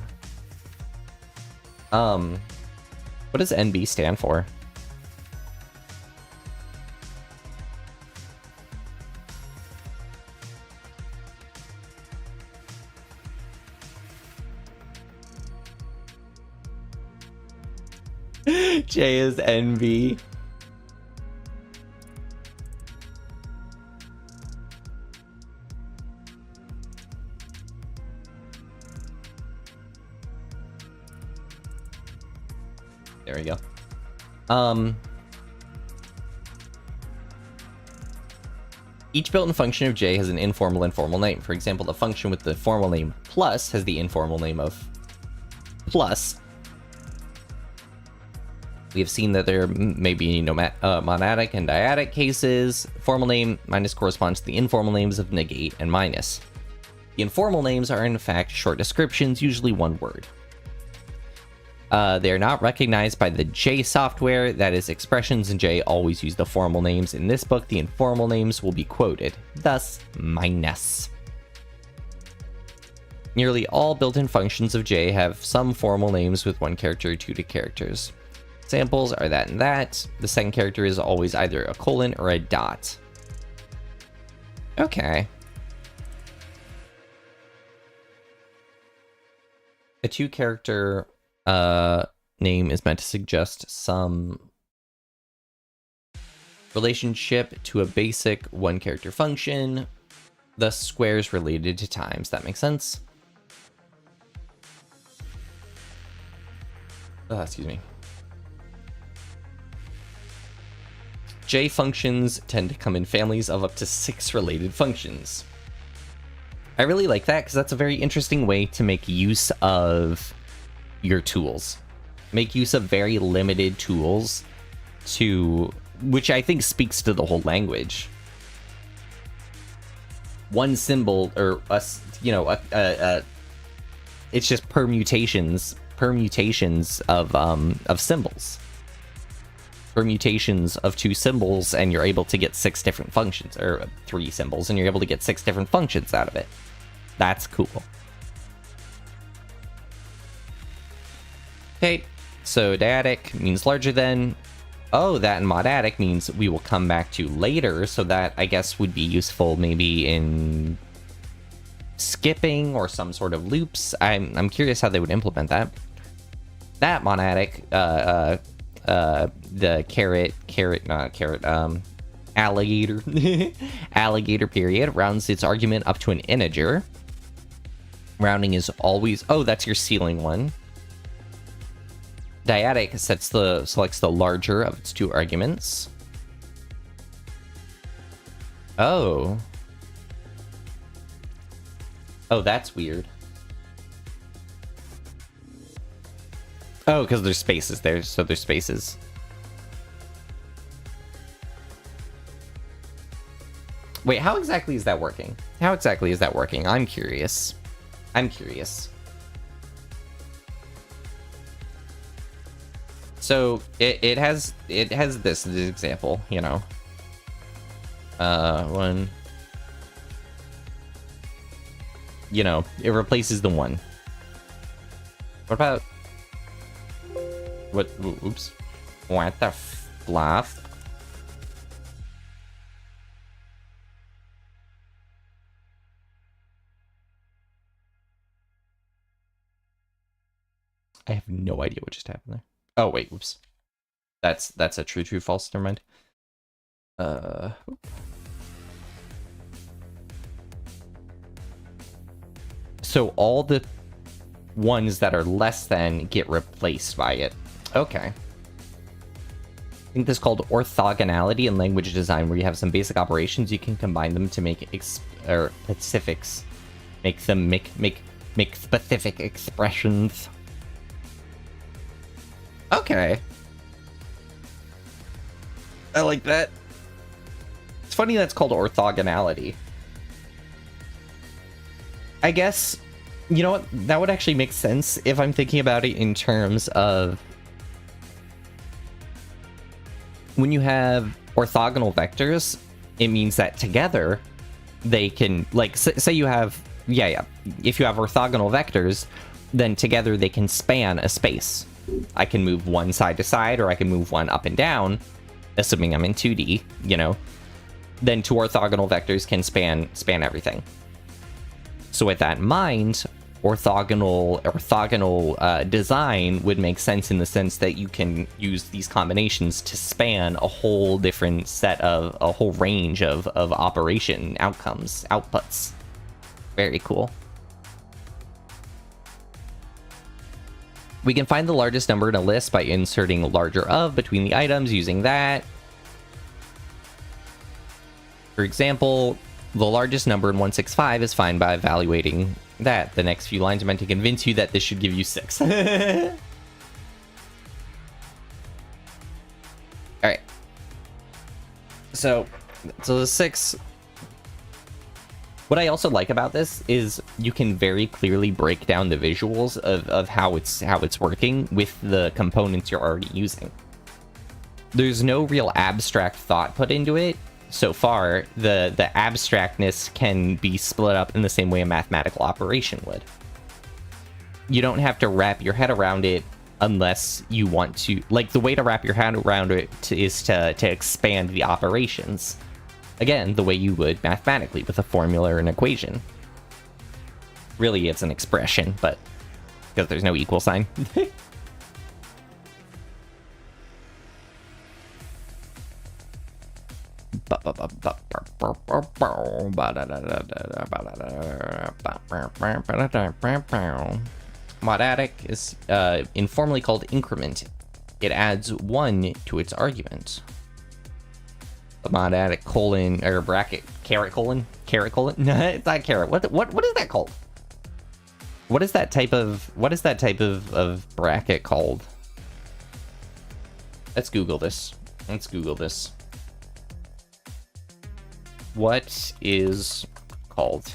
What does NB stand for? J is NB. There we go. Each built-in function of J has an informal and formal name. For example, the function with the formal name plus has the informal name of plus. We have seen that there may be monadic and dyadic cases. Formal name minus corresponds to the informal names of negate and minus. The informal names are in fact short descriptions, usually one word. They are not recognized by the J software, that is, expressions in J always use the formal names. In this book, the informal names will be quoted, thus minus. Nearly all built-in functions of J have some formal names with one character or two characters. Examples are that and that. The second character is always either a colon or a dot. Okay. A two-character name is meant to suggest some relationship to a basic one-character function, thus squares related to times. That makes sense? Excuse me. J functions tend to come in families of up to 6 related functions. I really like that because that's a very interesting way to make use of your tools. Make use of very limited tools to, which I think speaks to the whole language. One symbol, or it's just permutations of symbols. Permutations of 2 symbols, and you're able to get 6 different functions, or 3 symbols, and you're able to get 6 different functions out of it. That's cool. Okay, so dyadic means larger than. Oh, that and monadic means we will come back to later, so that I guess would be useful maybe in skipping or some sort of loops. I'm curious how they would implement that. That monadic, the alligator alligator period rounds its argument up to an integer. Rounding is always, oh, that's your ceiling one. Dyadic selects the larger of its 2 arguments. Oh, that's weird. Oh, because there's spaces there, so there's spaces. Wait, how exactly is that working? How exactly is that working? I'm curious. So it has this example, you know. One. You know, it replaces the 1. What about? What? Oops. What the fluff? I have no idea what just happened there. Oh wait, whoops. That's a true false. Never mind. So all the ones that are less than get replaced by it. Okay. I think this is called orthogonality in language design, where you have some basic operations, you can combine them to make specifics, make specific expressions. Okay. I like that. It's funny that's called orthogonality. I guess, you know what, that would actually make sense if I'm thinking about it in terms of when you have orthogonal vectors, it means that together they can, like, say you have, yeah, if you have orthogonal vectors, then together they can span a space. I can move one side to side, or I can move one up and down, assuming I'm in 2D, you know. Then two orthogonal vectors can span everything. So with that in mind, orthogonal design would make sense in the sense that you can use these combinations to span a whole different set of, a whole range of operation outcomes, outputs. Very cool. We can find the largest number in a list by inserting larger of between the items using that. For example, the largest number in 165 is found by evaluating that. The next few lines are meant to convince you that this should give you 6. Alright. So the 6... What I also like about this is you can very clearly break down the visuals of how it's working with the components you're already using. There's no real abstract thought put into it. So far, the abstractness can be split up in the same way a mathematical operation would. You don't have to wrap your head around it unless you want to. Like, the way to wrap your head around it is to expand the operations. Again, the way you would mathematically with a formula or an equation. Really, it's an expression, but because there's no equal sign. Modic is informally called increment. It adds 1 to its argument. Modic colon or bracket caret colon. No, it's not caret. What is that called? What is that type of bracket called? Let's Google this. What is called?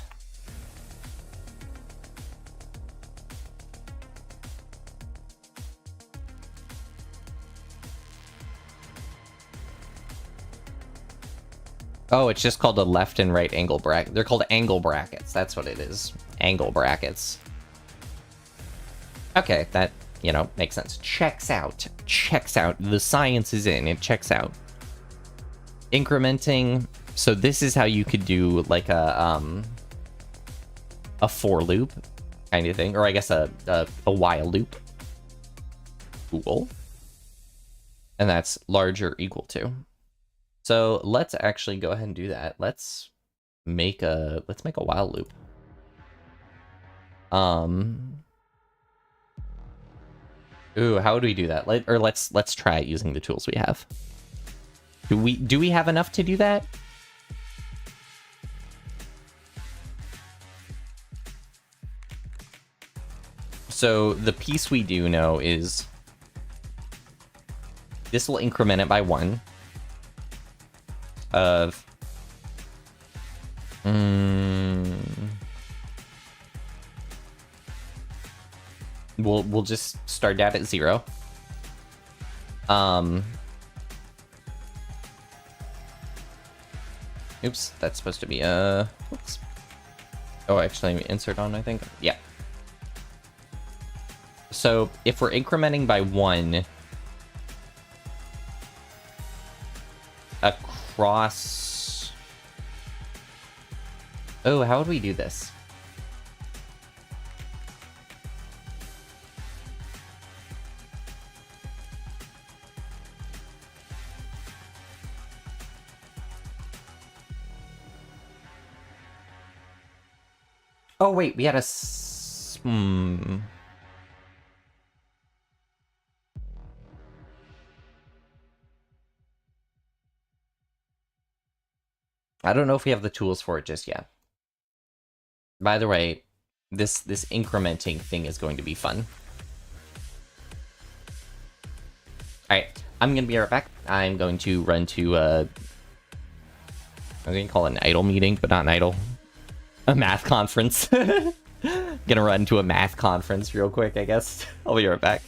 Oh, it's just called a left and right angle bracket. They're called angle brackets. That's what it is. Angle brackets. Okay, that, you know, makes sense. Checks out. The science is in. It checks out. Incrementing. So this is how you could do like a for loop kind of thing, or I guess a while loop. Cool. And that's larger equal to. So let's actually go ahead and do that. Let's make a while loop. Ooh, how would we do that? Let's try it using the tools we have. Do we have enough to do that? So the piece we do know is this will increment it by 1. Of we'll just start that at 0. Oops, that's supposed to be oops. Oh, actually insert on, I think. Yeah. So if we're incrementing by 1 across... Oh, how would we do this? Oh, wait, we had a... I don't know if we have the tools for it just yet. By the way, this incrementing thing is going to be fun. Alright, I'm gonna be right back. I'm going to run to I'm gonna call it an idle meeting, but not an idle. A math conference. Gonna run to a math conference real quick, I guess. I'll be right back.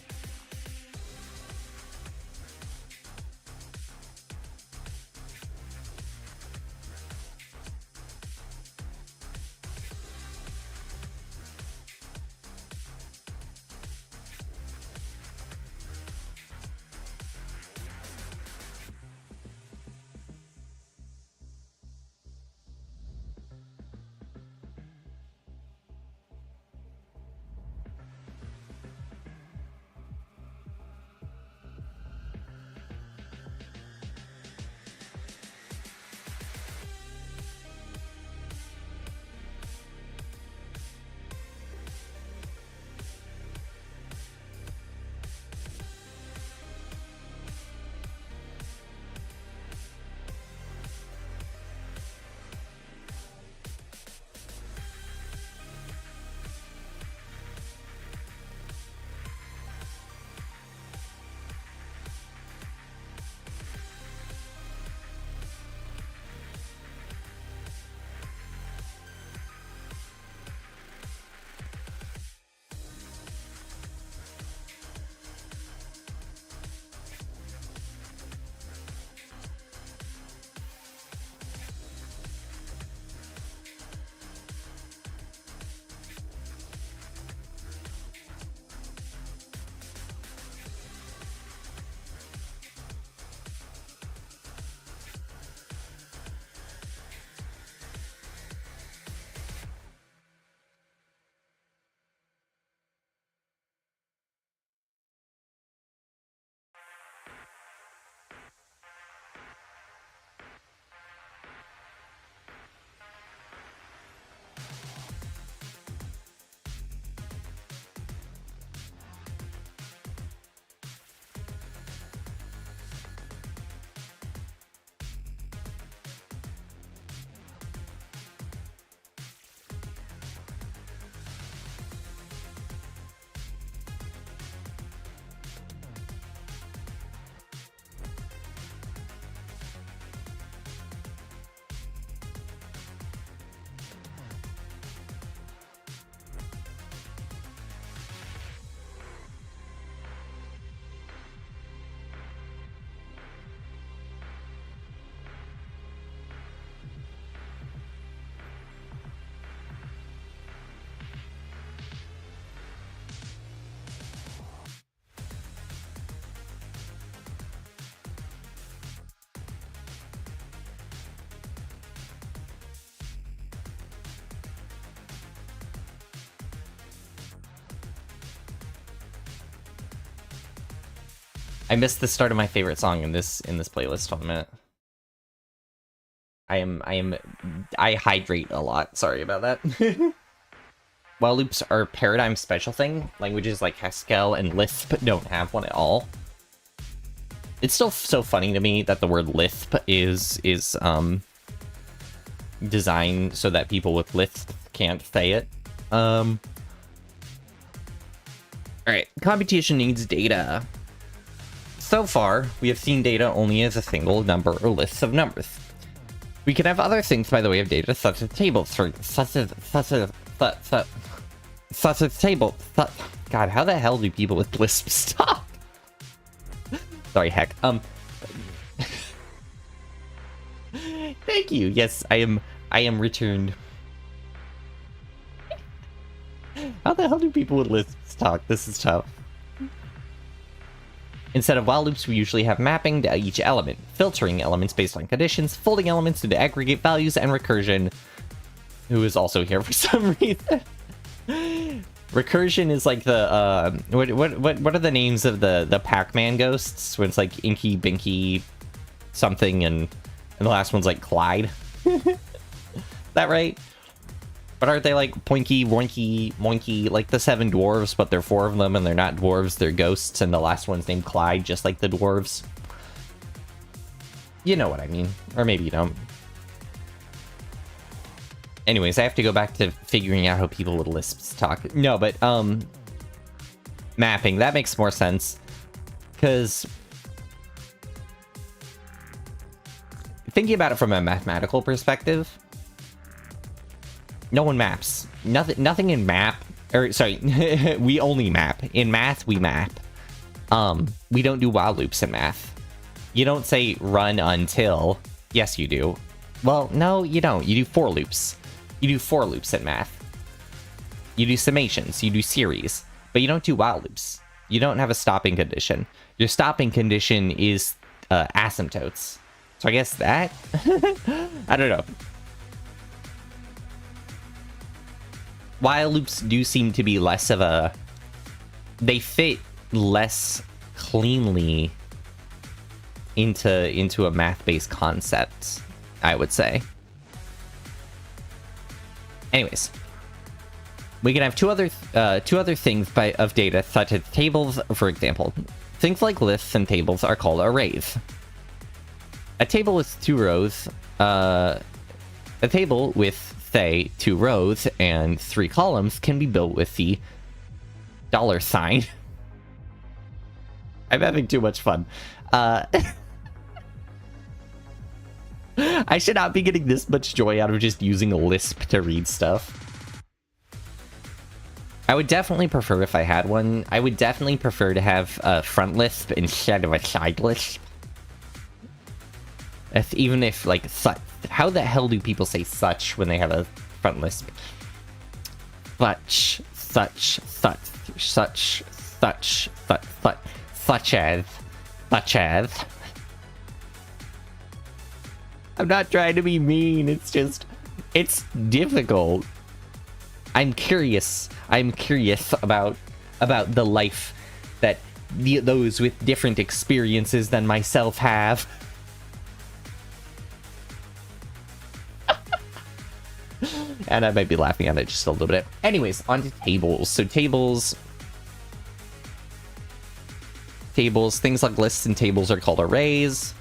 I missed the start of my favorite song in this playlist. 1 minute. I hydrate a lot. Sorry about that. While loops are a paradigm special thing, languages like Haskell and Lisp don't have one at all. It's still so funny to me that the word Lisp is designed so that people with Lisp can't say it. Alright, computation needs data. So far, we have seen data only as a single number or list of numbers. We can have other things by the way of data, such as tables, such as tables. God, how the hell do people with Lisp stop? Sorry, heck. Thank you. Yes, I am returned. How the hell do people with Lisp talk? This is tough. Instead of while loops, we usually have mapping to each element, filtering elements based on conditions, folding elements into aggregate values, and recursion, who is also here for some reason. Recursion is like the what are the names of the Pac-Man ghosts? When it's like Inky, Binky, something, and the last one's like Clyde. Is that right? But aren't they like Poinky, Woinky, Moinky, like the 7 dwarves, but there are 4 of them and they're not dwarves, they're ghosts, and the last one's named Clyde, just like the dwarves? You know what I mean. Or maybe you don't. Anyways, I have to go back to figuring out how people with Lisps talk. No, but, mapping, that makes more sense. Because thinking about it from a mathematical perspective, no one maps. Nothing in map. Or sorry, we only map. In math, we map. We don't do while loops in math. You don't say run until. Yes, you do. Well, no, you don't. You do for loops. You do for loops in math. You do summations. You do series. But you don't do while loops. You don't have a stopping condition. Your stopping condition is asymptotes. So I guess that? I don't know. While loops do seem to be less of a... They fit less cleanly into a math-based concept, I would say. Anyways, we can have two other things of data, such as tables, for example. Things like lists and tables are called arrays. A table with 2 rows, a table with, say, 2 rows and 3 columns can be built with the $sign. I'm having too much fun. I should not be getting this much joy out of just using a Lisp to read stuff. I would definitely prefer, if I had one, I would definitely prefer to have a front Lisp instead of a side Lisp. Even if, like, such. How the hell do people say such when they have a front Lisp? Such as. I'm not trying to be mean, it's just, it's difficult. I'm curious about the life that those with different experiences than myself have. And I might be laughing at it just a little bit. Anyways, on to tables. So tables, things like lists and tables are called arrays.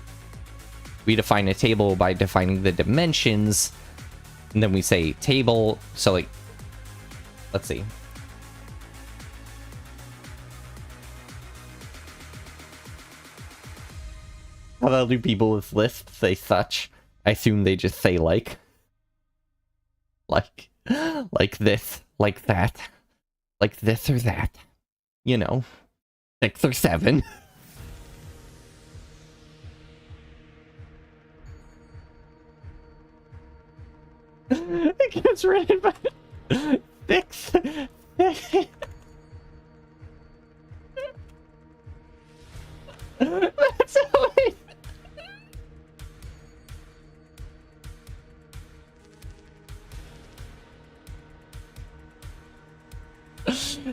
We define a table by defining the dimensions, and then we say table. So, like, let's see. How about do people with lists say such? I assume they just say like this, like that, like this or that. You know, 6 or 7. It gets written by 6. That's how I...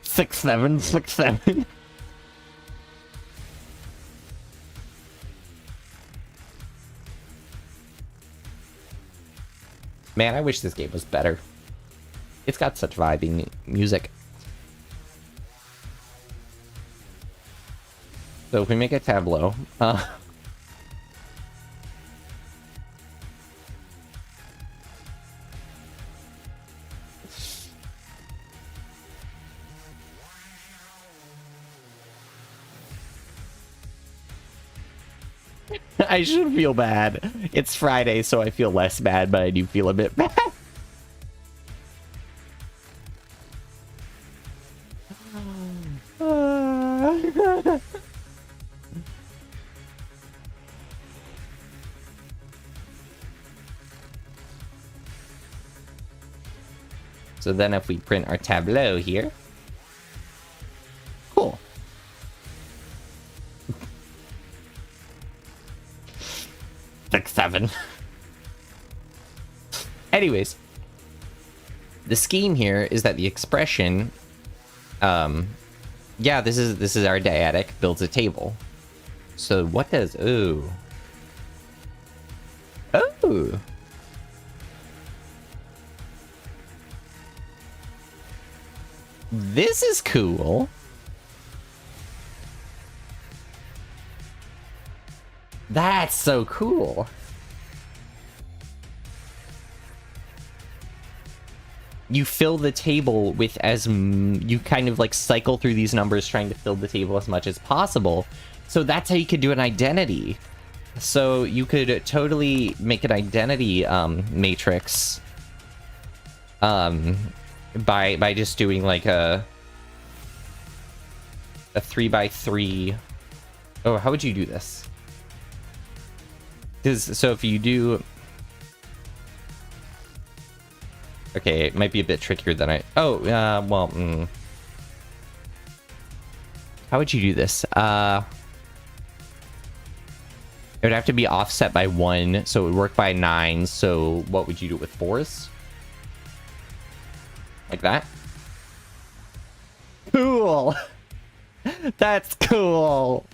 6, 7, 6, 7. Man, I wish this game was better. It's got such vibing music. So if we make a tableau, I should feel bad. It's Friday, so I feel less bad, but I do feel a bit bad. So then if we print our tableau here. Cool. Six, 7. Anyways. The scheme here is that the expression, yeah, this is our dyadic, builds a table. So what does, oh. This is cool. That's so cool. You fill the table with you kind of like cycle through these numbers trying to fill the table as much as possible. So that's how you could do an identity. So you could totally make an identity matrix by just doing like a 3x3. Oh, how would you do this? So if you do, okay, it might be a bit trickier than I. Oh, well, how would you do this? It would have to be offset by 1, so it would work by 9. So what would you do with 4s? Like that? Cool! That's cool!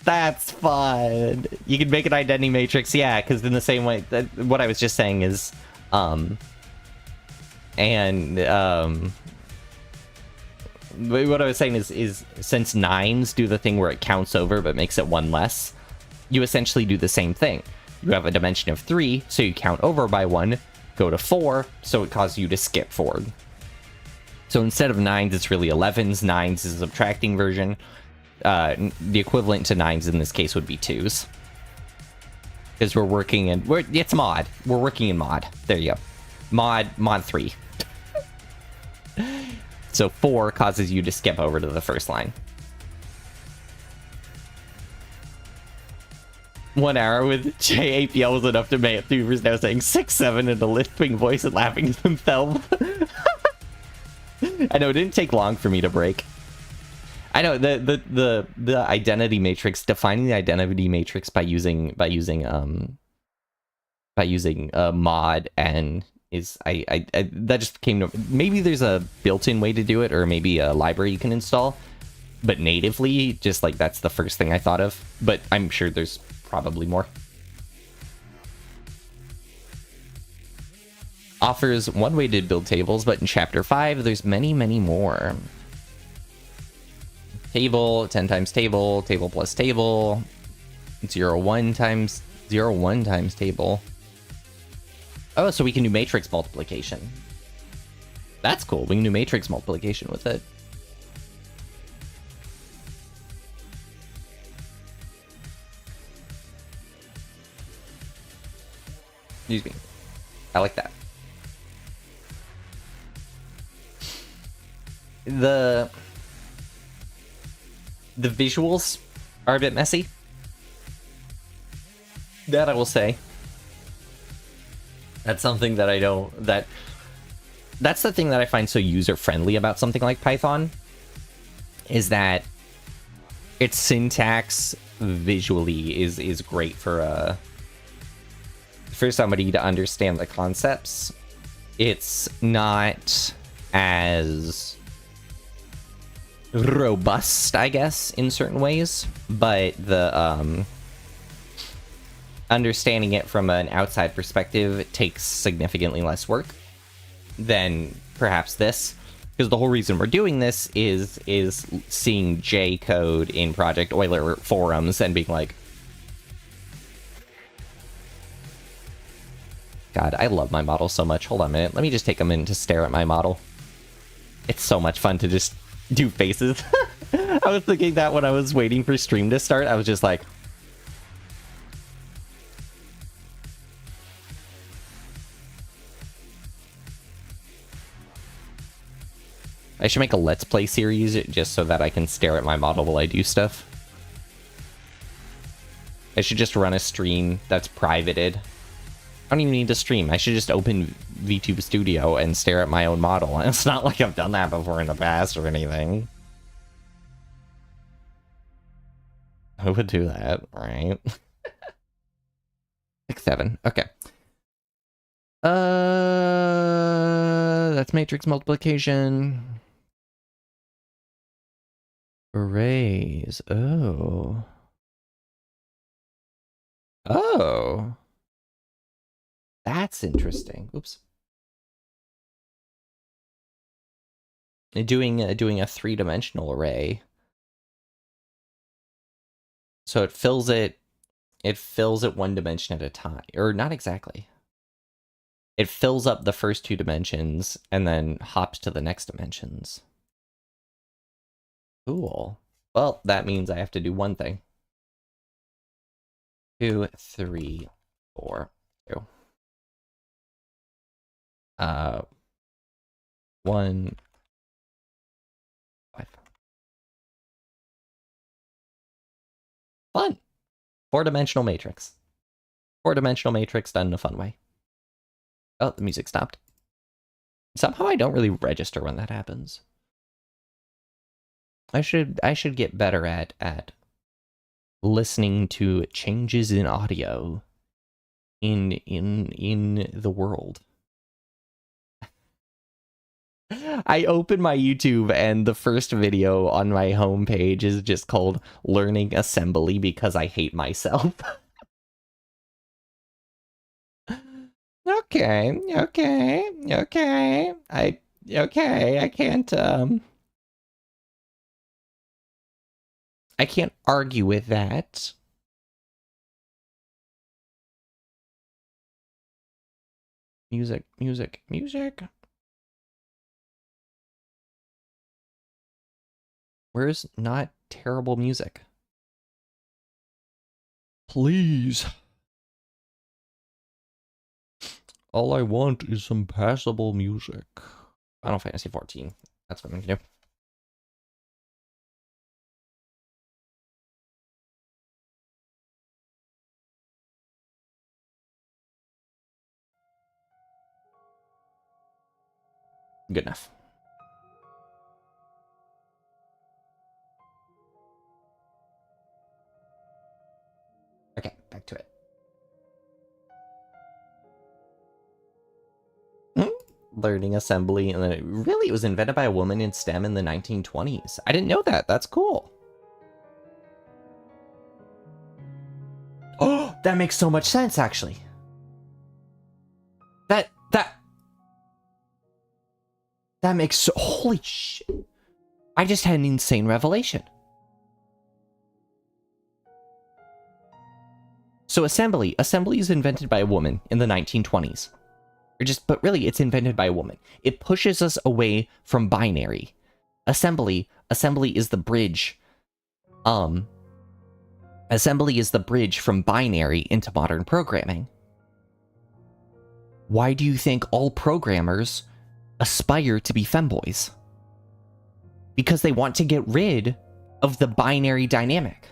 That's fun! You can make an identity matrix, yeah, because in the same way, what I was just saying is, what I was saying is since 9s do the thing where it counts over but makes it 1 less, you essentially do the same thing. You have a dimension of 3, so you count over by 1, go to 4, so it causes you to skip forward. So instead of 9s, it's really 11s. 9s is a subtracting version. The equivalent to 9s in this case would be 2s. Because we're working in... it's mod. We're working in mod. There you go. Mod 3. So 4 causes you to skip over to the first line. 1 hour with JAPL was enough to make YouTubers now saying 6, 7 in a lisping voice and laughing to themselves. I know, it didn't take long for me to break. I know the identity matrix, defining the identity matrix by using mod and is I that just came to, maybe there's a built-in way to do it, or maybe a library you can install, but natively, just like that's the first thing I thought of, but I'm sure there's probably more. Offers one way to build tables, but in chapter 5 there's many more. Table, 10 times table, table plus table, 0, 1 times 0, 1 times table. Oh, so we can do matrix multiplication. That's cool. We can do matrix multiplication with it. Excuse me. I like that. The visuals are a bit messy. That I will say. That's something that I don't... That's the thing that I find so user-friendly about something like Python, is that its syntax visually is great for somebody to understand the concepts. It's not as robust, I guess, in certain ways, but understanding it from an outside perspective takes significantly less work than perhaps this. Because the whole reason we're doing this is seeing J code in Project Euler forums and being like, God, I love my model so much. Hold on a minute. Let me just take a minute to stare at my model. It's so much fun to just do faces. I was thinking that when I was waiting for stream to start. I was just like... I should make a Let's Play series just so that I can stare at my model while I do stuff. I should just run a stream that's privated. I don't even need to stream. I should just open VTube Studio and stare at my own model. And it's not like I've done that before in the past or anything. Who would do that, right? 6, 7. Okay. That's matrix multiplication. Arrays. Oh. Oh. That's interesting. Oops. Doing a 3-dimensional array. So it fills it 1 dimension at a time. Or not exactly. It fills up the first 2 dimensions and then hops to the next dimensions. Cool. Well, that means I have to do one thing. 2, 3, 4, 2. 1, 5. Fun! 4-dimensional matrix. 4-dimensional matrix done in a fun way. Oh, the music stopped. Somehow I don't really register when that happens. I should get better at listening to changes in audio in the world. I open my YouTube and the first video on my homepage is just called Learning Assembly because I hate myself. Okay. I can't argue with that. Music. Where's not terrible music? Please. All I want is some passable music. Final Fantasy 14. That's what I'm gonna do. Good enough. Okay, back to it. Learning assembly, and then it was invented by a woman in STEM in the 1920s. I didn't know that. That's cool. Oh, that makes so much sense, actually. That makes so... Holy shit. I just had an insane revelation. So assembly is invented by a woman in the 1920s. But really, it's invented by a woman. It pushes us away from binary. Assembly is the bridge. Assembly is the bridge from binary into modern programming. Why do you think all programmers aspire to be femboys? Because they want to get rid of the binary dynamic.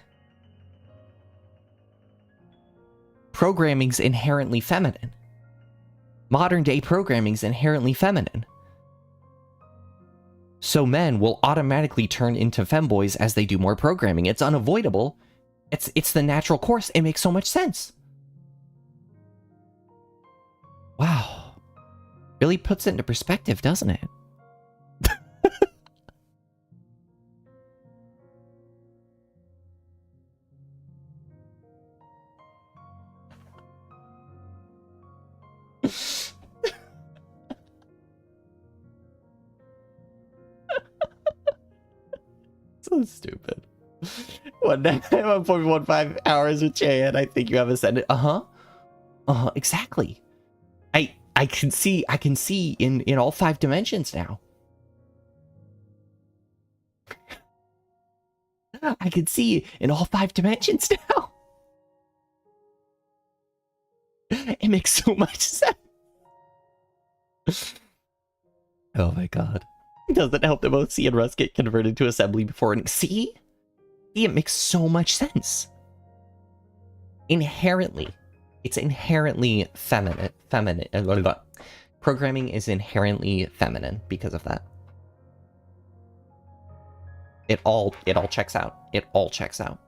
Programming's inherently feminine. Modern day programming's inherently feminine. So men will automatically turn into femboys as they do more programming. It's unavoidable. It's the natural course. It makes so much sense. Wow. Really puts it into perspective, doesn't it? So stupid. 1.15 hours with Jay, and I think you have ascended. Exactly. I can see in all 5 dimensions now. I can see in all 5 dimensions now. It makes so much sense. Oh my god. It doesn't help that both C and Rust get converted to assembly before. And see, it makes so much sense. Inherently, it's inherently feminine. Programming is inherently feminine because of that. It all checks out. It all checks out.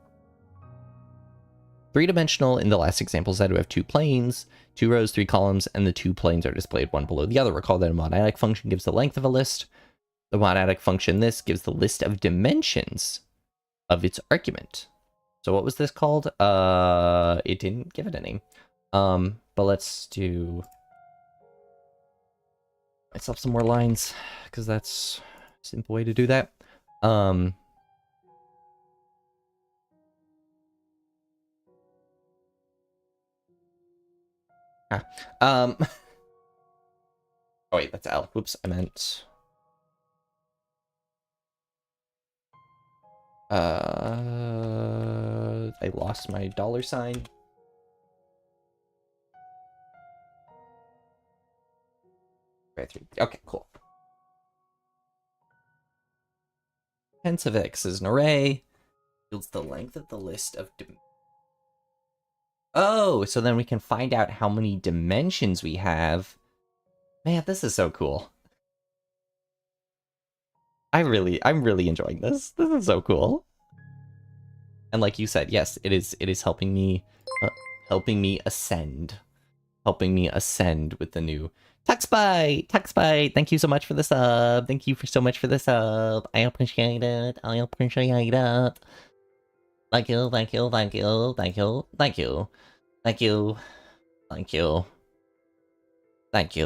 3-dimensional in the last example said we have 2 planes, 2 rows, 3 columns, and the 2 planes are displayed one below the other. Recall that a monadic function gives the length of a list. The monadic function this gives the list of dimensions of its argument. So what was this called? It didn't give it a name. But let's do myself some more lines, because that's a simple way to do that. Oh wait, that's L. Whoops, I meant I lost my $sign. Okay, cool. Hence of X is an array. Yields the length of the list of oh, so then we can find out how many dimensions we have. Man, this is so cool. I'm really enjoying this. This is so cool. And like you said, yes, it is helping me ascend. Helping me ascend with the new Tuxbite, thank you so much for the sub. Thank you so much for the sub. I appreciate it. I appreciate it. Thank you, thank you, thank you, thank you, thank you. Thank you. Thank you. Thank you. Thank you.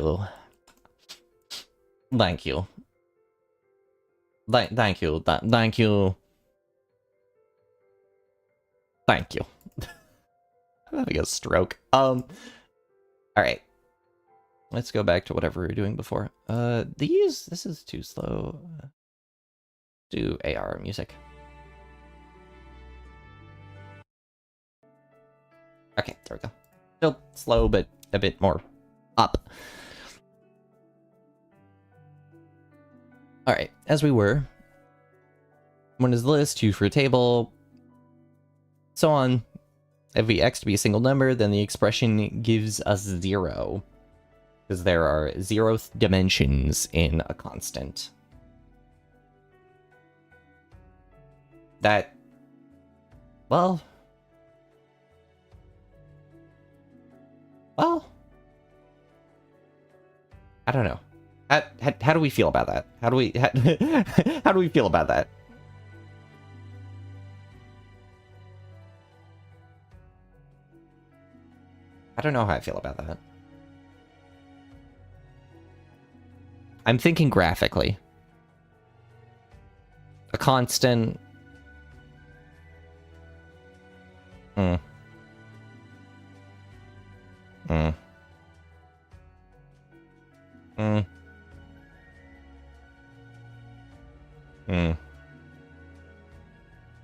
Thank you. Thank you. Thank you. I'm having a stroke. Alright. Let's go back to whatever we were doing before. This is too slow. Do AR music. Okay, there we go. Still slow, but a bit more up. Alright, as we were. 1 is the list, 2 for a table, so on. If we x to be a single number, then the expression gives us 0. Because there are 0th dimensions in a constant. That... Well... I don't know. How do we feel about that? How do we feel about that? I don't know how I feel about that. I'm thinking graphically. A constant...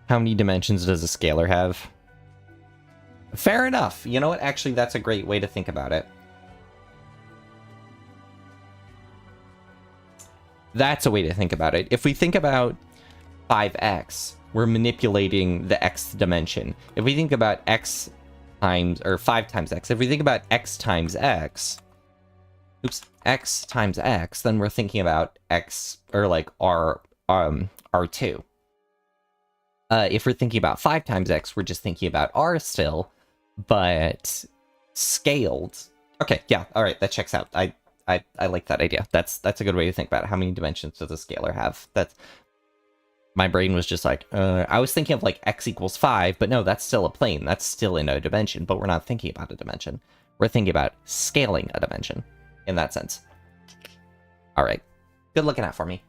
How many dimensions does a scalar have? Fair enough. You know what? Actually, that's a great way to think about it. That's a way to think about it. If we think about 5x, we're manipulating the x dimension. If we think about x times, or 5 times x, if we think about x times x, x times x, then we're thinking about x, or like r2. If we're thinking about 5 times x, we're just thinking about r still, but scaled. Okay, yeah, all right, that checks out. I like that idea. That's a good way to think about it. How many dimensions does a scalar have? That's... My brain was just like, I was thinking of like x equals 5, but no, that's still a plane. That's still in a dimension, but we're not thinking about a dimension. We're thinking about scaling a dimension in that sense. All right. Good looking out for me.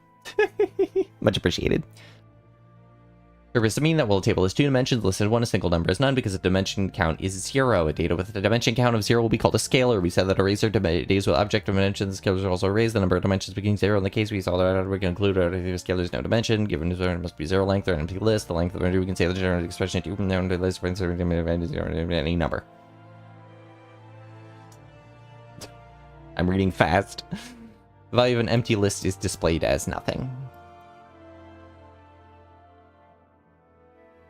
Much appreciated. Purpose to mean that while a table has 2 dimensions, listed one, a single number is none because the dimension count is 0. A data with a dimension count of 0 will be called a scalar. We said that arrays are days with object dimensions. Scalars are also arrays. The number of dimensions being 0 in the case we saw that we can include a scalar is no dimension. Given there must be 0 length or an empty list. The length of the we can say the general expression to from the list for any number. I'm reading fast. The value of an empty list is displayed as nothing.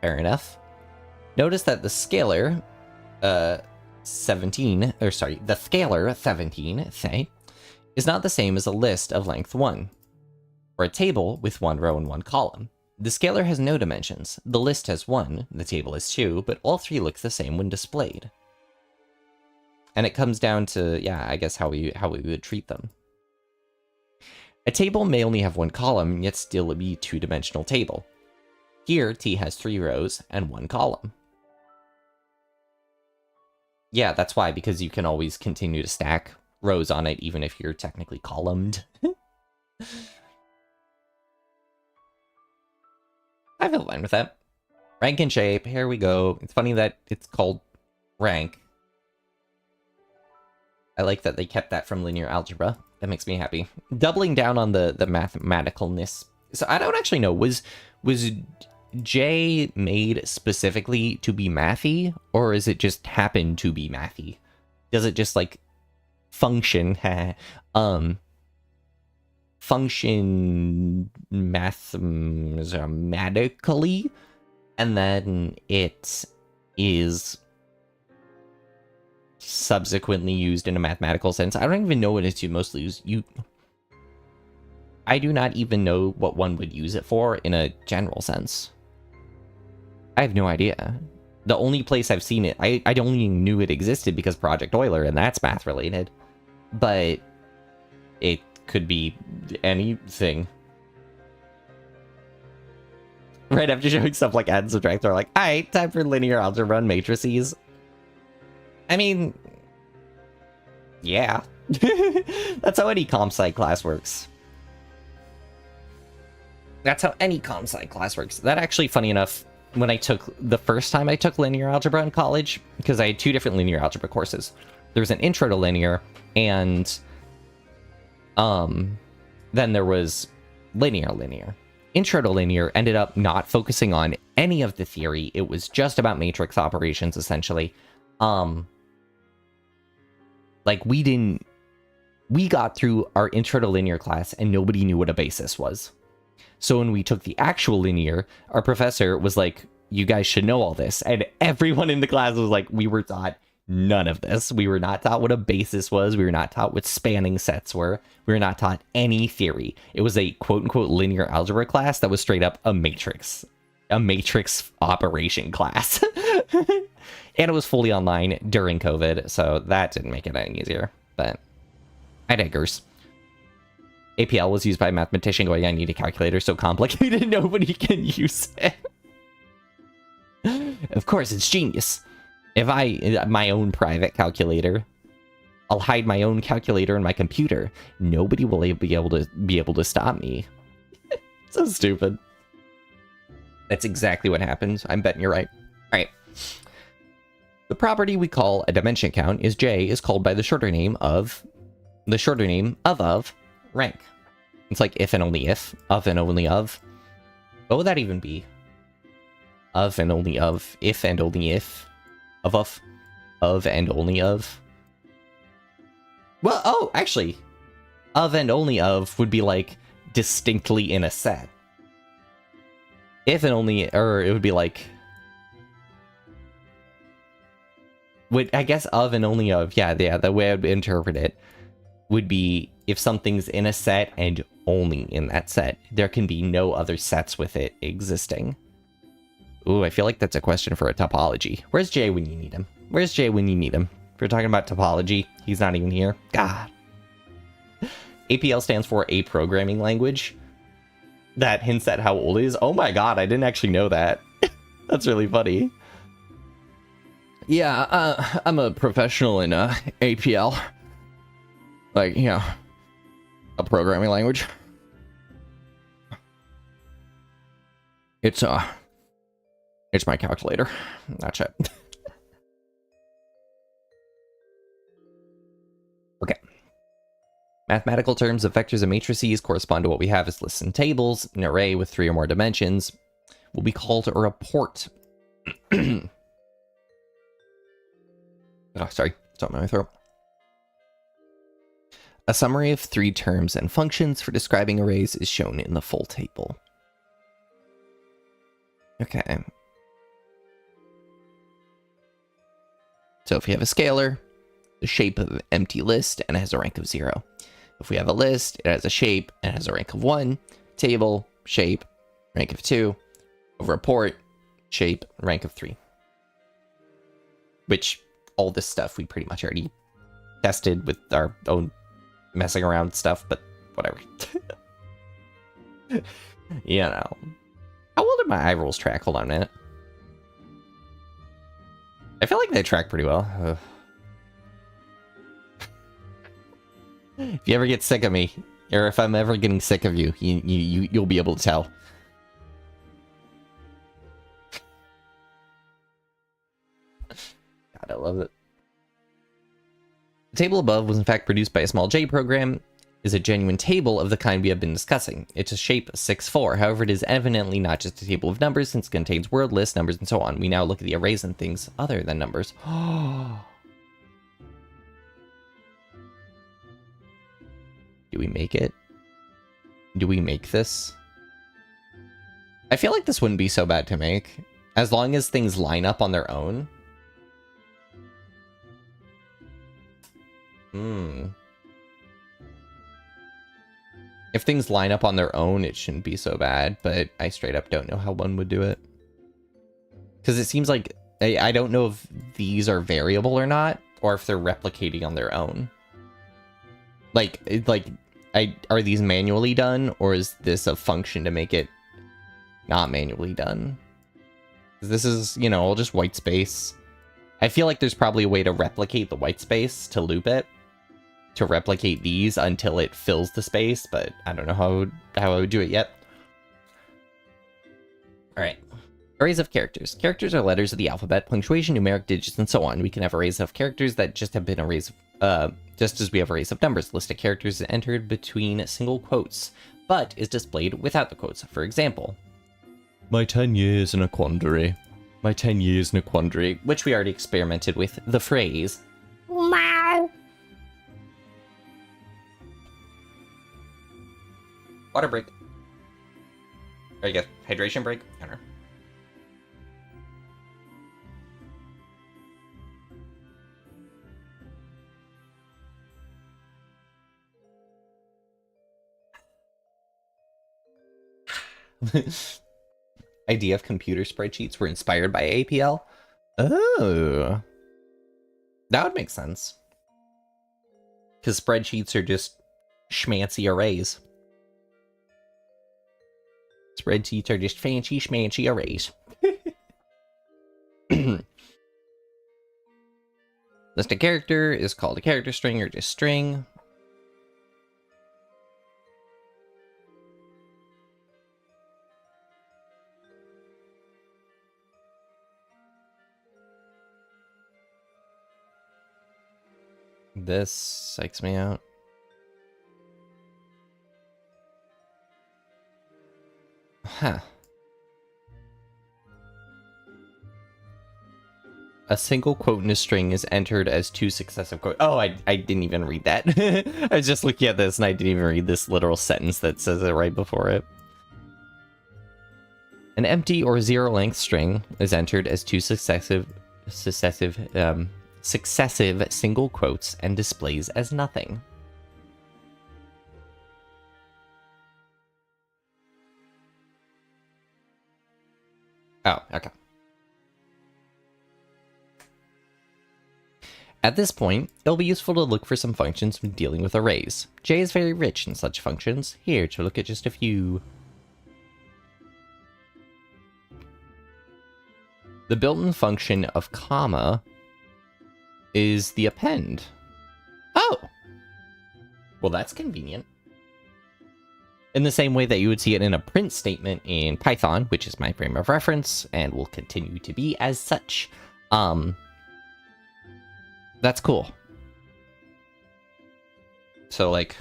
Fair enough. Notice that the scalar, 17, or sorry, the scalar 17, say, is not the same as a list of length 1, or a table with 1 row and 1 column. The scalar has no dimensions. The list has 1, the table has 2, but all 3 look the same when displayed. And it comes down to, yeah, I guess how we would treat them. A table may only have 1 column, yet still be a 2-dimensional table. Here, T has 3 rows and 1 column. Yeah, that's why, because you can always continue to stack rows on it, even if you're technically columned. I feel fine with that. Rank and shape, here we go. It's funny that it's called rank. I like that they kept that from linear algebra. That makes me happy. Doubling down on the mathematicalness. So I don't actually know, was J made specifically to be mathy, or is it just happen to be mathy? Does it just like function function mathematically, and then it is subsequently used in a mathematical sense? I don't even know what it's mostly used. I do not even know what one would use it for in a general sense. I have no idea. The only place I've seen it, I only knew it existed because Project Euler, and that's math related. But it could be anything. Right after showing stuff like add and subtract, they're like, alright, time for linear algebra and matrices. I mean, yeah. That's how any comp sci class works. That's how any comp sci class works. That actually, funny enough, when the first time I took linear algebra in college, because I had 2 different linear algebra courses. There was an intro to linear, and then there was linear. Intro to linear ended up not focusing on any of the theory. It was just about matrix operations, essentially. Like, we got through our intro to linear class, and nobody knew what a basis was. So when we took the actual linear, our professor was like, you guys should know all this. And everyone in the class was like, we were taught none of this. We were not taught what a basis was. We were not taught what spanning sets were. We were not taught any theory. It was a quote-unquote linear algebra class that was straight up a matrix operation class. And it was fully online during COVID, so that didn't make it any easier. But I digress. APL was used by a mathematician going, I need a calculator so complicated nobody can use it. Of course, it's genius. If my own private calculator, I'll hide my own calculator in my computer. Nobody will be able to stop me. So stupid. That's exactly what happens. I'm betting you're right. All right. The property we call a dimension count is J is called by the shorter name of rank. It's like if and only if, of and only of. What would that even be? Of and only of, if and only if, of and only of. Well, oh, actually, of and only of would be like distinctly in a set. If and only, or it would be like, I guess of and only of, yeah, the way I would interpret it would be if something's in a set and only in that set. There can be no other sets with it existing. Ooh, I feel like that's a question for a topology. Where's Jay when you need him? Where's Jay when you need him? If we're talking about topology, he's not even here. God. APL stands for a programming language. That hints at how old it is. Oh my god, I didn't actually know that. That's really funny. Yeah, I'm a professional in APL. Like, you know, a programming language. It's It's my calculator. Not chat. Okay. Mathematical terms of vectors and matrices correspond to what we have as lists and tables. An array with 3 or more dimensions will be called a report. Oh, sorry. Something in my throat. A summary of 3 terms and functions for describing arrays is shown in the full table. Okay. So if we have a scalar, the shape of an empty list and it has a rank of 0. If we have a list, it has a shape and has a rank of 1. Table, shape, rank of 2. A report, shape, rank of 3. Which, all this stuff we pretty much already tested with our own messing around stuff, but whatever. You know. How well did my eye rolls track? Hold on a minute. I feel like they track pretty well. Ugh. If you ever get sick of me, or if I'm ever getting sick of you, you'll be able to tell. God, I love it. The table above was in fact produced by a small J program, is a genuine table of the kind we have been discussing. It's a shape 6-4, however it is evidently not just a table of numbers since it contains word lists, numbers, and so on. We now look at the arrays and things other than numbers. Do we make it? Do we make this? I feel like this wouldn't be so bad to make, as long as things line up on their own. If things line up on their own, it shouldn't be so bad, but I straight up don't know how one would do it. Because it seems like, I don't know if these are variable or not, or if they're replicating on their own. Are these manually done, or is this a function to make it not manually done? This is, you know, all just white space. I feel like there's probably a way to replicate the white space to loop it, to replicate these until it fills the space, but I don't know how I would do it yet. Alright. Arrays of characters. Characters are letters of the alphabet, punctuation, numeric digits, and so on. We can have arrays of characters that just have been arrays of, just as we have arrays of numbers. List of characters is entered between single quotes, but is displayed without the quotes. For example, my 10 years in a quandary. My 10 years in a quandary, which we already experimented with the phrase. Wow. Water break. There you go. Hydration break. I don't know. Idea of computer spreadsheets were inspired by APL? Oh. That would make sense. Because spreadsheets are just schmancy arrays. Spreadsheets are just fancy schmancy arrays. List of character is called a character string or just string. This psychs me out. Huh. A single quote in a string is entered as 2 successive quotes. Oh, I didn't even read that. I was just looking at this and I didn't even read this literal sentence that says it right before it. An empty or 0-length string is entered as 2 successive single quotes and displays as nothing. Oh, okay. At this point, it'll be useful to look for some functions when dealing with arrays. J is very rich in such functions. Here to look at just a few. The built-in function of comma is the append. Oh! Well, that's convenient. In the same way that you would see it in a print statement in Python, which is my frame of reference and will continue to be as such. That's cool. So like,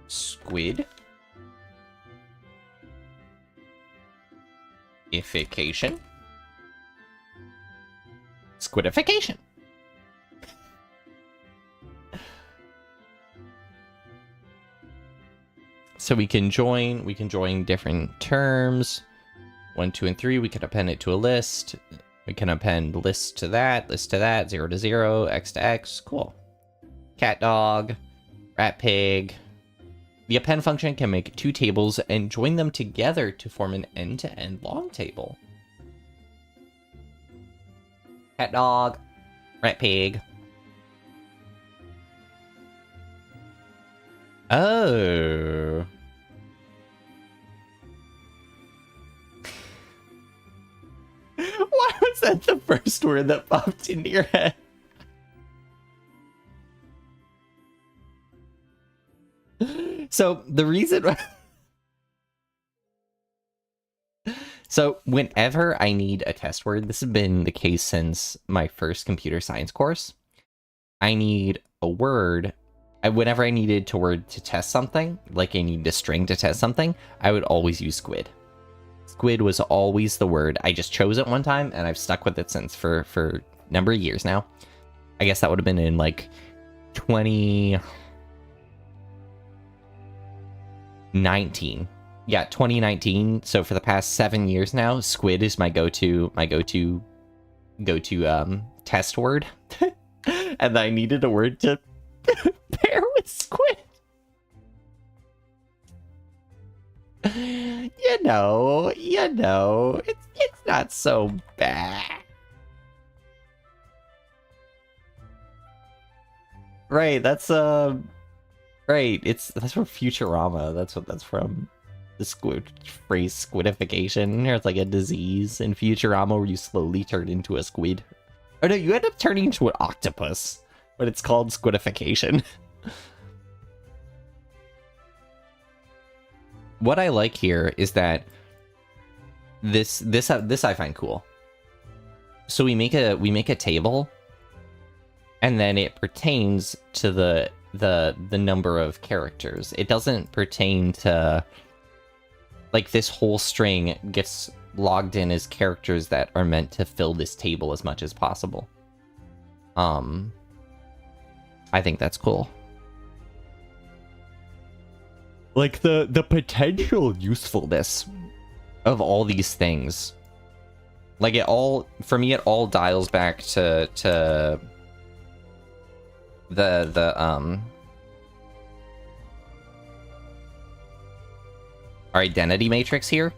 squid ification, squidification. So we can join different terms. 1, 2, and 3. We can append it to a list. We can append list to that, 0 to 0, x to x. Cool. Cat dog, rat pig. The append function can make 2 tables and join them together to form an end-to-end long table. Cat dog, rat pig. Oh. Why was that the first word that popped into your head? So the reason... So whenever I need a test word, this has been the case since my first computer science course. I need a word. Whenever I needed a word to test something, like I needed a string to test something, I would always use squid. Squid was always the word. I just chose it one time, and I've stuck with it since for a number of years now. I guess that would have been in like 2019. Yeah, 2019. So for the past 7 years now, squid is my go-to test word. And I needed a word to pair with squid. You know, it's not so bad. Right, that's right, that's from Futurama. That's what that's from. The squid phrase squidification. It's like a disease in Futurama where you slowly turn into a squid. Or no, you end up turning into an octopus, but it's called squidification. What I like here is that this I find cool. So we make a table, and then it pertains to the number of characters. It doesn't pertain to, like, this whole string gets logged in as characters that are meant to fill this table as much as possible. I think that's cool. Like, the potential usefulness of all these things. Like, it all, for me, it all dials back to our identity matrix here.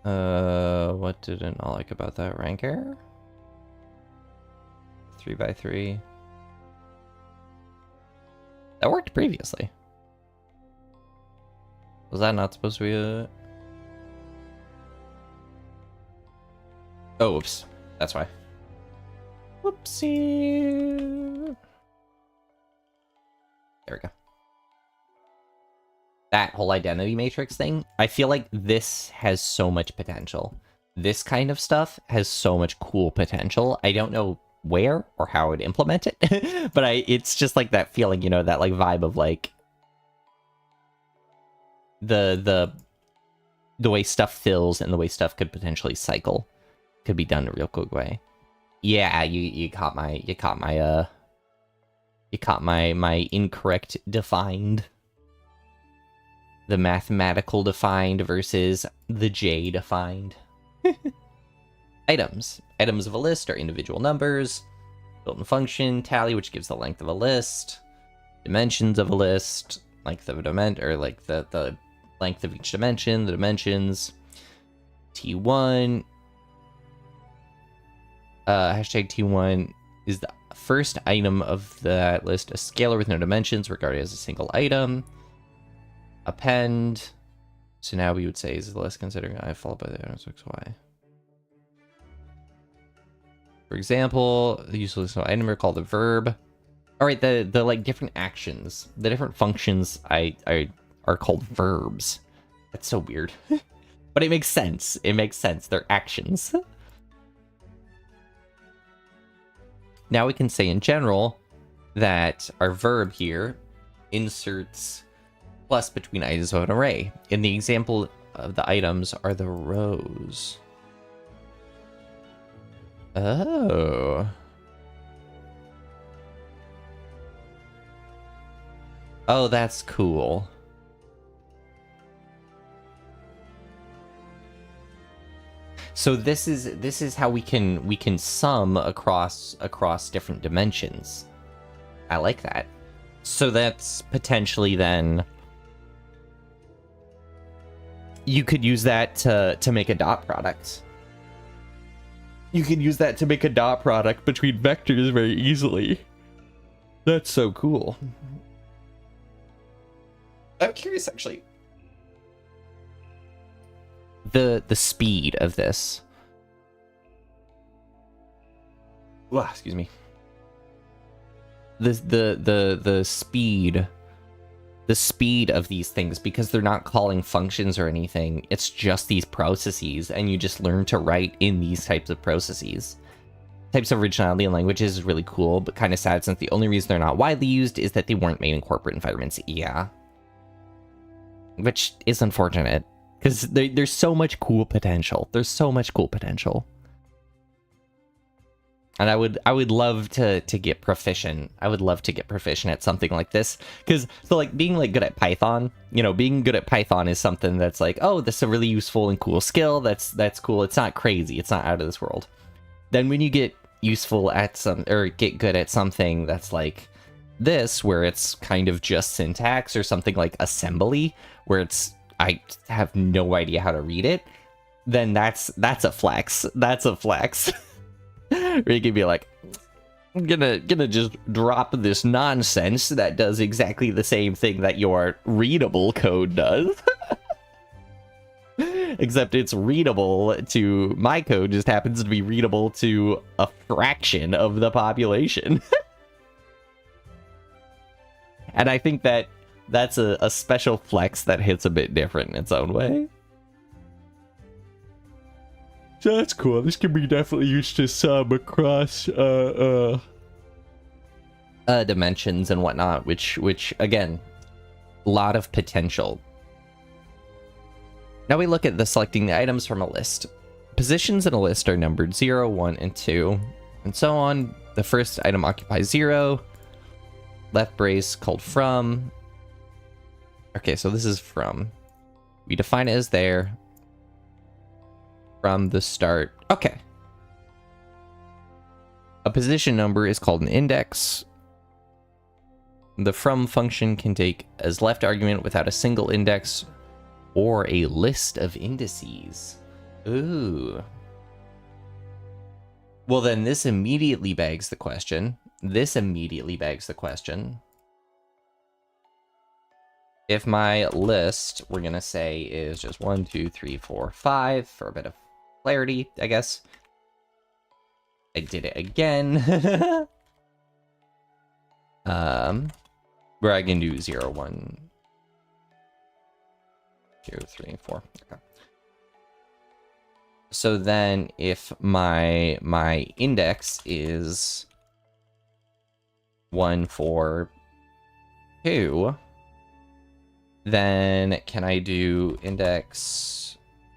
What didn't I like about that? Rank error? 3x3. That worked previously. Was that not supposed to be a... Oh, oops. That's why. Whoopsie. There we go. That whole identity matrix thing, I feel like this has so much potential. This kind of stuff has so much cool potential. I don't know where or how I'd implement it, but it's just like that feeling, you know, that like vibe of like the way stuff fills and the way stuff could potentially cycle could be done in a real quick way. Yeah, you caught my incorrect defined. The mathematical defined versus the J defined. Items. Items of a list are individual numbers. Built-in function, tally, which gives the length of a list. Dimensions of a list. Length of a dimension, or like the length of each dimension, the dimensions. T1. Hashtag T1 is the first item of that list, a scalar with no dimensions regarded as a single item. Append. So now we would say is the list considering I followed by the items XY. For example, the usually so item are called a verb. All right, the like different actions, the different functions I are called verbs. That's so weird. But it makes sense. It makes sense. They're actions. Now we can say in general that our verb here inserts plus between items of an array. In the example of the items are the rows. Oh. Oh, that's cool. So this is how we can sum across different dimensions. I like that. So that's potentially then you could use that to make a dot product. You can use that to make a dot product between vectors very easily. That's so cool. I'm curious actually. The speed of this. Wow, excuse me. The speed of these things, because they're not calling functions or anything. It's just these processes, and you just learn to write in these types of processes. Types of originality in languages is really cool, but kind of sad since the only reason they're not widely used is that they weren't made in corporate environments. Yeah. Which is unfortunate. Because there's so much cool potential. There's so much cool potential. And I would love to get proficient. I would love to get proficient at something like this. Because, so like, being like good at Python, you know, being good at Python is something that's like, oh, this is a really useful and cool skill. That's cool. It's not crazy. It's not out of this world. Then when you get useful at or get good at something that's like this, where it's kind of just syntax, or something like assembly, where it's, I have no idea how to read it, then that's a flex. That's a flex. Where you can be like, I'm gonna just drop this nonsense that does exactly the same thing that your readable code does. Except it's readable to my code, just happens to be readable to a fraction of the population. And I think that's a special flex that hits a bit different in its own way. So that's cool. This can be definitely used to sum across dimensions and whatnot, which again, a lot of potential. Now we look at the selecting the items from a list. Positions in a list are numbered 0, 1, and 2, and so on. The first item occupies 0. Left brace called from. Okay, so this is from. We define it as there. From the start. Okay. A position number is called an index. The from function can take as left argument without a single index or a list of indices. Ooh. Well, then this immediately begs the question. If my list, we're going to say, is just 1, 2, 3, 4, 5 for a bit of clarity, I guess. I did it again. Where I can do 0, 1, 2, 3, 4. Okay. So then if my index is 1, 4, 2, then can I do index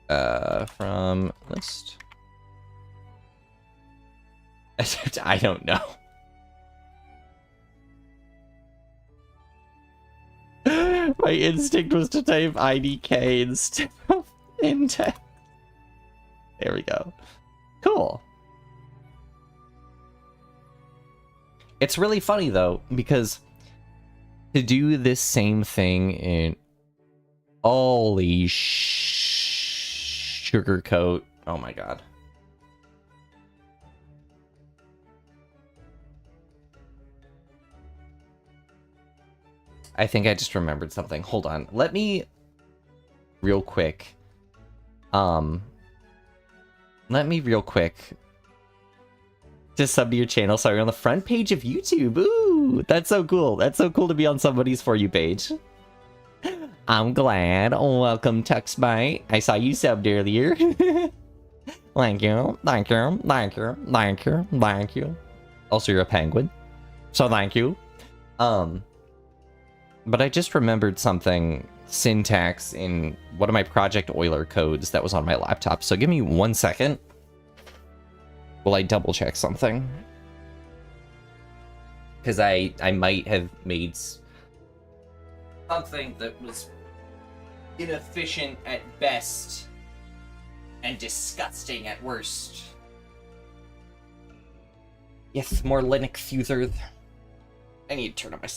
from list? I don't know. My instinct was to type IDK instead of index. There we go. Cool. It's really funny though, because to do this same thing in holy sugarcoat. Oh my god. I think I just remembered something. Hold on. Let me real quick. Let me real quick Just sub to your channel, so you're on the front page of YouTube. Ooh, that's so cool. That's so cool to be on somebody's For You page. I'm glad. Welcome, Tuxbite. I saw you subbed earlier. Thank you, thank you, thank you, thank you, thank you. Also, you're a penguin, so thank you. But I just remembered something, syntax, in one of my Project Euler codes that was on my laptop. So give me 1 second. Will I double check something? Because I might have made something that was inefficient at best and disgusting at worst. Yes, more Linux users. I need to turn on my...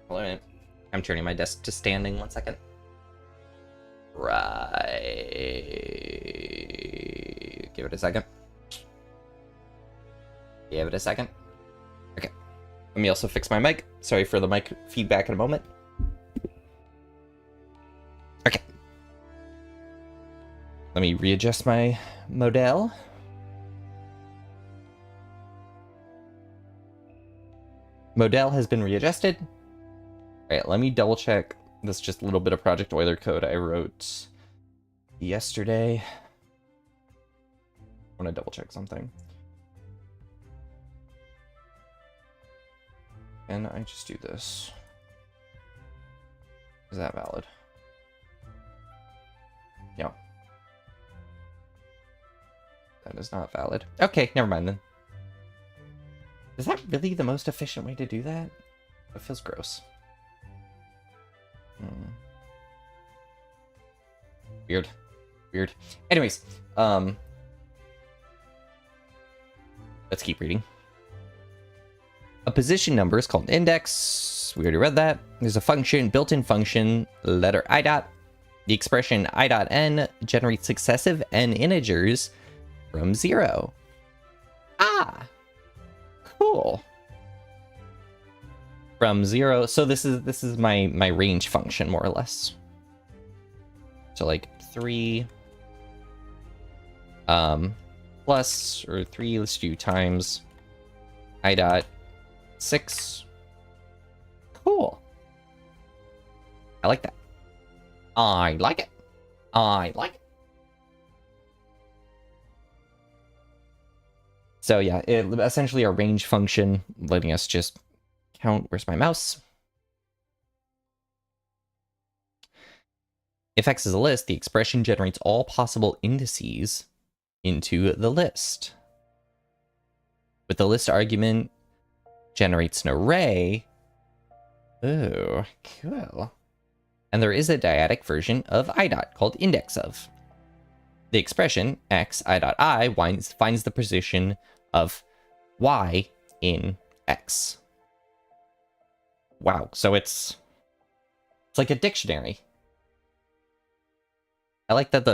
Hold on a minute. I'm turning my desk to standing. 1 second. Right. Give it a second. Give it a second. Okay. Let me also fix my mic. Sorry for the mic feedback in a moment. Okay. Let me readjust my model. Model has been readjusted. Alright, let me double check. This is just a little bit of Project Euler code I wrote yesterday. I want to double check something. Can I just do this? Is that valid? Yeah. That is not valid. Okay, never mind then. Is that really the most efficient way to do that? It feels gross. Weird. Weird. Anyways, let's keep reading. A position number is called an index. We already read that. There's a function, built-in function, letter I dot. The expression I dot n generates successive n integers from 0. Ah! Cool. From 0, so this is my range function, more or less. So like 3 plus, or 3, let's do times I dot 6. Cool. I like that. I like it. I like it. So yeah, essentially a range function letting us just count. Where's my mouse? If X is a list, the expression generates all possible indices into the list. With the list argument generates an array. Oh, cool. And there is a dyadic version of I dot called index of. The expression x I dot I finds the position of y in X. Wow, so it's like a dictionary. I like that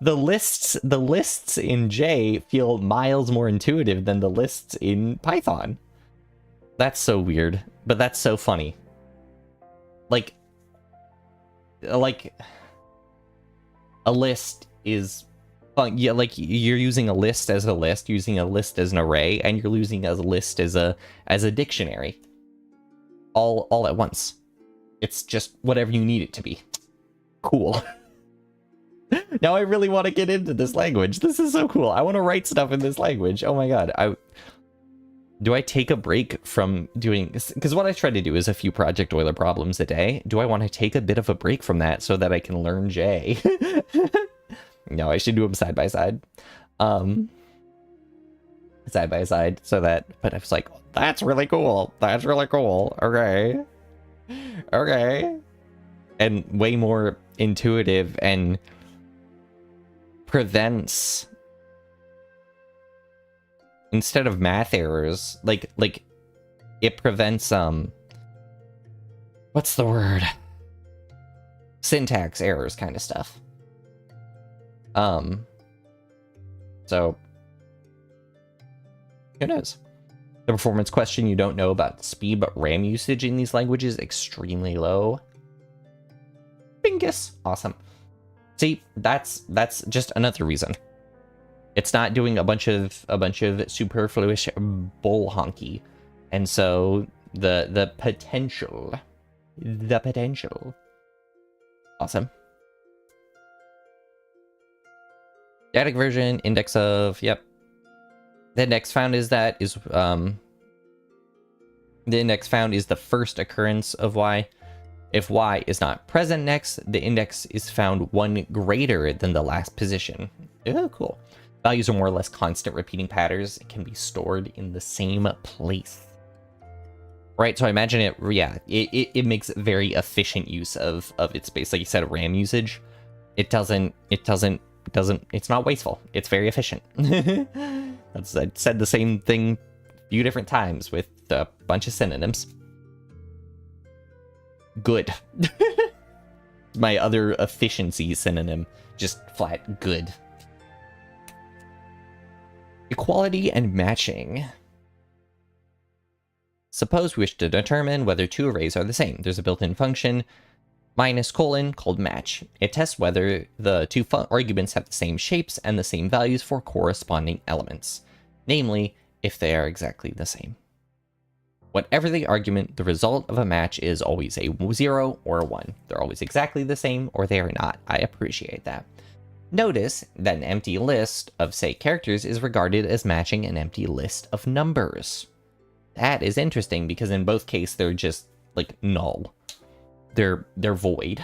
the lists in J feel miles more intuitive than the lists in Python. That's so weird, but that's so funny. Like a list is yeah, like you're using a list as a list, using a list as an array, and you're using a list as a dictionary. All at once. It's just whatever you need it to be. Cool. Now I really want to get into this language. This is so cool. I want to write stuff in this language. Oh my god. Do I take a break from doing... Because what I try to do is a few Project Euler problems a day. Do I want to take a bit of a break from that so that I can learn J? No, I should do them side by side. Side by side, so that... But I was like, that's really cool. That's really cool. Okay. Okay. And way more intuitive and prevents... Instead of math errors, like it prevents what's the word? Syntax errors kind of stuff. So who knows? The performance question you don't know about speed, but RAM usage in these languages extremely low. Bingus. Awesome. See, that's just another reason. It's not doing a bunch of superfluous bull honky. And so the potential. Awesome. Static version, index of, yep. The index found is the index found is the first occurrence of y. If y is not present next, the index is found one greater than the last position. Oh, cool. Values are more or less constant repeating patterns. It can be stored in the same place. Right, so I imagine it makes very efficient use of its space. Like you said, RAM usage. It's not wasteful. It's very efficient. I said the same thing a few different times with a bunch of synonyms. Good. My other efficiency synonym. Just flat good. Equality and matching. Suppose we wish to determine whether two arrays are the same. There's a built-in function minus colon called match. It tests whether the two arguments have the same shapes and the same values for corresponding elements. Namely, if they are exactly the same. Whatever the argument, the result of a match is always a 0 or a 1. They're always exactly the same or they are not. I appreciate that. Notice that an empty list of, say, characters is regarded as matching an empty list of numbers. That is interesting because in both cases they're just like null. They're void.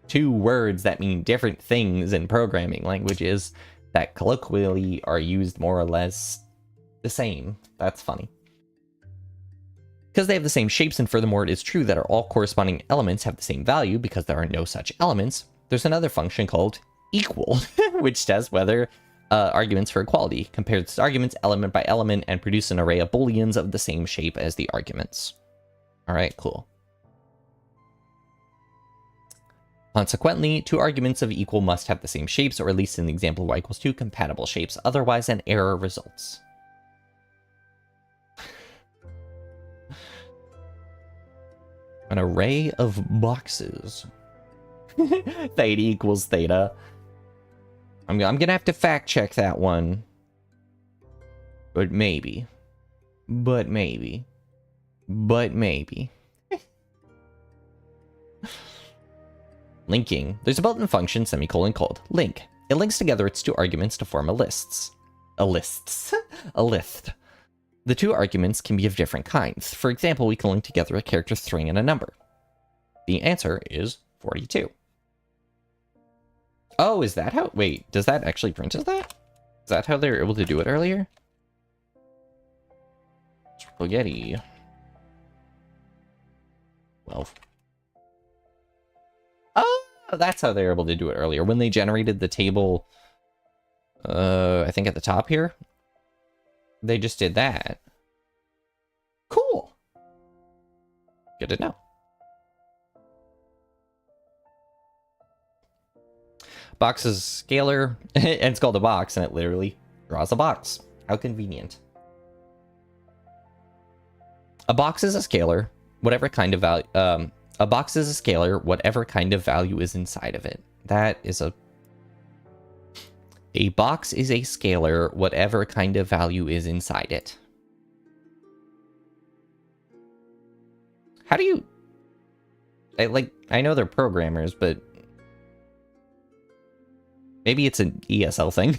Two words that mean different things in programming languages that colloquially are used more or less the same. That's funny. Because they have the same shapes, and furthermore it is true that all corresponding elements have the same value because there are no such elements, there's another function called equal, which tests whether arguments for equality, compares arguments element by element, and produce an array of booleans of the same shape as the arguments. Alright, cool. Consequently, two arguments of equal must have the same shapes, or at least in the example y equals 2, compatible shapes, otherwise an error results. An array of boxes. Theta equals theta. I'm gonna have to fact check that one. But maybe. But maybe. But maybe. Linking. There's a built-in function, semicolon, called link. It links together its two arguments to form a list. A list. The two arguments can be of different kinds. For example, we can link together a character string and a number. The answer is 42. Oh, is that how... Wait, does that actually print as that? Is that how they were able to do it earlier? Spaghetti. 12. Oh, that's how they were able to do it earlier. When they generated the table, I think at the top here, they just did that. Cool. Good to know. Box is a scalar, and it's called a box, and it literally draws a box. How convenient. A box is a scalar, whatever kind of value. A box is a scalar, whatever kind of value is inside of it. That is a... A box is a scalar, whatever kind of value is inside it. How do you... I know they're programmers, but... Maybe it's an ESL thing.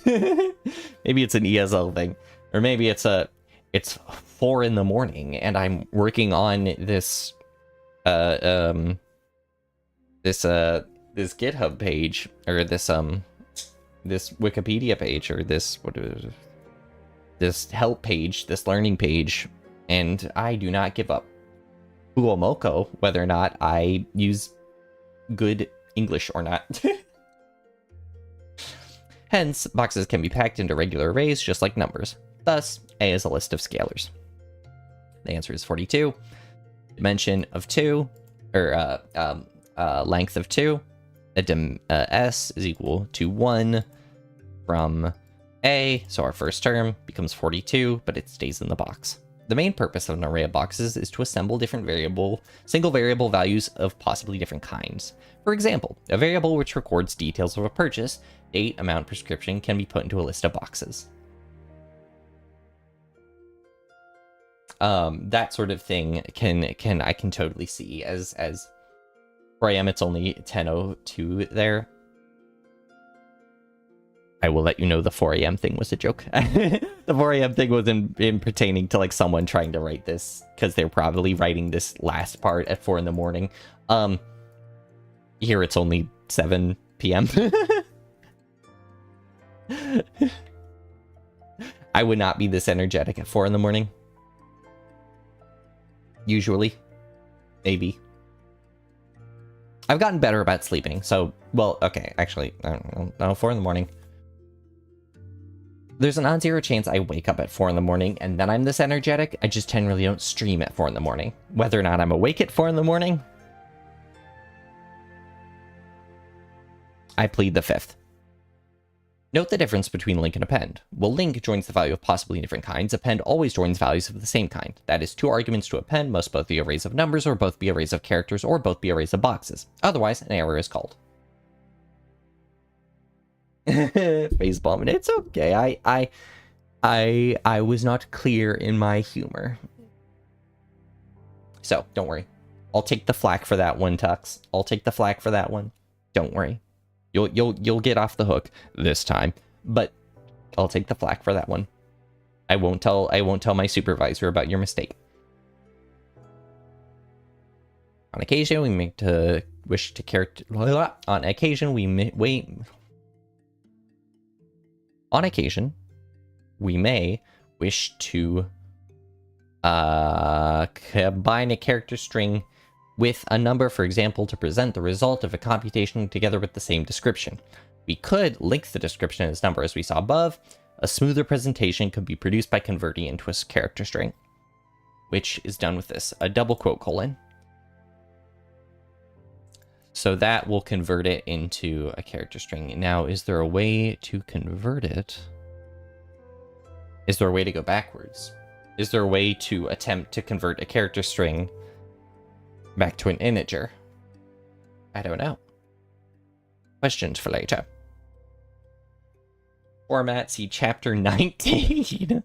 Maybe it's an ESL thing. Or maybe it's 4 in the morning and I'm working on this this GitHub page, or this Wikipedia page, or this help page, this learning page, and I do not give up. Uomoko, whether or not I use good English or not. Hence, boxes can be packed into regular arrays just like numbers. Thus, A is a list of scalars. The answer is 42. Dimension of 2, or length of 2. S is equal to 1 from A, so our first term becomes 42, but it stays in the box. The main purpose of an array of boxes is to assemble different single variable values of possibly different kinds. For example, a variable which records details of a purchase, date, amount, prescription, can be put into a list of boxes. That sort of thing I can totally see as where I am. It's only 10:02 there. I will let you know the 4 a.m. thing was a joke. The 4 a.m. thing was in pertaining to like someone trying to write this because they're probably writing this last part at 4 in the morning. Here it's only 7 p.m. I would not be this energetic at 4 in the morning. Usually. Maybe. I've gotten better about sleeping, so, well, okay, actually, I don't know, 4 in the morning. There's a non-zero chance I wake up at 4 in the morning and then I'm this energetic. I just generally don't stream at 4 in the morning. Whether or not I'm awake at 4 in the morning, I plead the 5th. Note the difference between link and append. While link joins the value of possibly different kinds, append always joins values of the same kind. That is, 2 arguments to append must both be arrays of numbers, or both be arrays of characters, or both be arrays of boxes. Otherwise, an error is called. Facepalm, and it's okay. I was not clear in my humor. So, don't worry. I'll take the flack for that one, Tux. I'll take the flack for that one. Don't worry. You'll get off the hook this time, but I'll take the flack for that one. I won't tell my supervisor about your mistake. On occasion, we may wish to character. On occasion, we may wait. On occasion, we may wish to combine a character string with a number, for example, to present the result of a computation together with the same description. We could link the description as number as we saw above. A smoother presentation could be produced by converting into a character string, which is done with this, a double quote colon. So that will convert it into a character string. Now, is there a way to convert it? Is there a way to go backwards? Is there a way to attempt to convert a character string back to an integer? I don't know. Questions for later. Format, see chapter 19.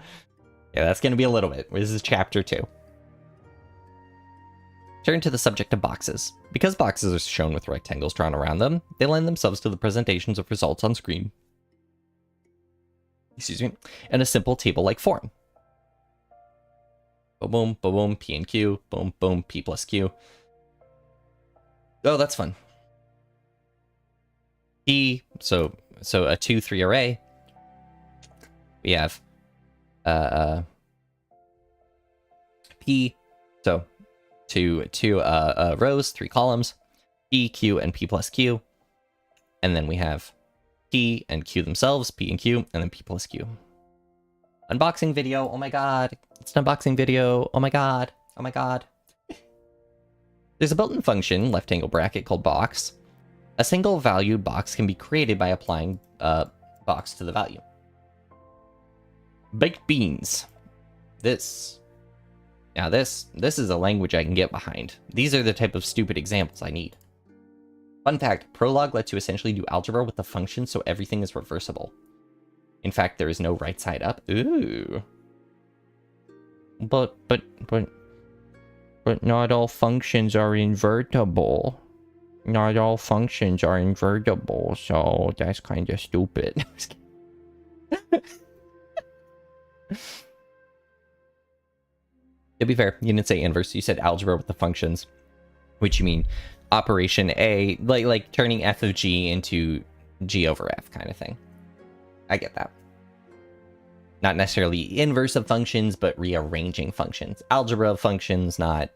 Yeah, that's going to be a little bit. This is chapter 2. Turn to the subject of boxes. Because boxes are shown with rectangles drawn around them, they lend themselves to the presentations of results on screen. Excuse me. In a simple table-like form. Boom, boom, boom, P and Q. Boom, boom, P plus Q. Oh, that's fun. P, so a 2-3 array. We have P, so two rows, 3 columns, P, Q, and P plus Q. And then we have P and Q themselves, P and Q, and then P plus Q. Unboxing video, oh my god. It's an unboxing video, oh my god. Oh my god. There's a built-in function, left angle bracket, called box. A single valued box can be created by applying box to the value. Baked beans. Now this is a language I can get behind. These are the type of stupid examples I need. Fun fact, Prolog lets you essentially do algebra with the function, so everything is reversible. In fact, there is no right side up. Ooh. But not all functions are invertible. Not all functions are invertible, so that's kind of stupid. To be fair, you didn't say inverse, you said algebra with the functions. Which you mean operation A, like turning f of g into g over f kind of thing. I get that. Not necessarily inverse of functions, but rearranging functions. Algebra of functions, not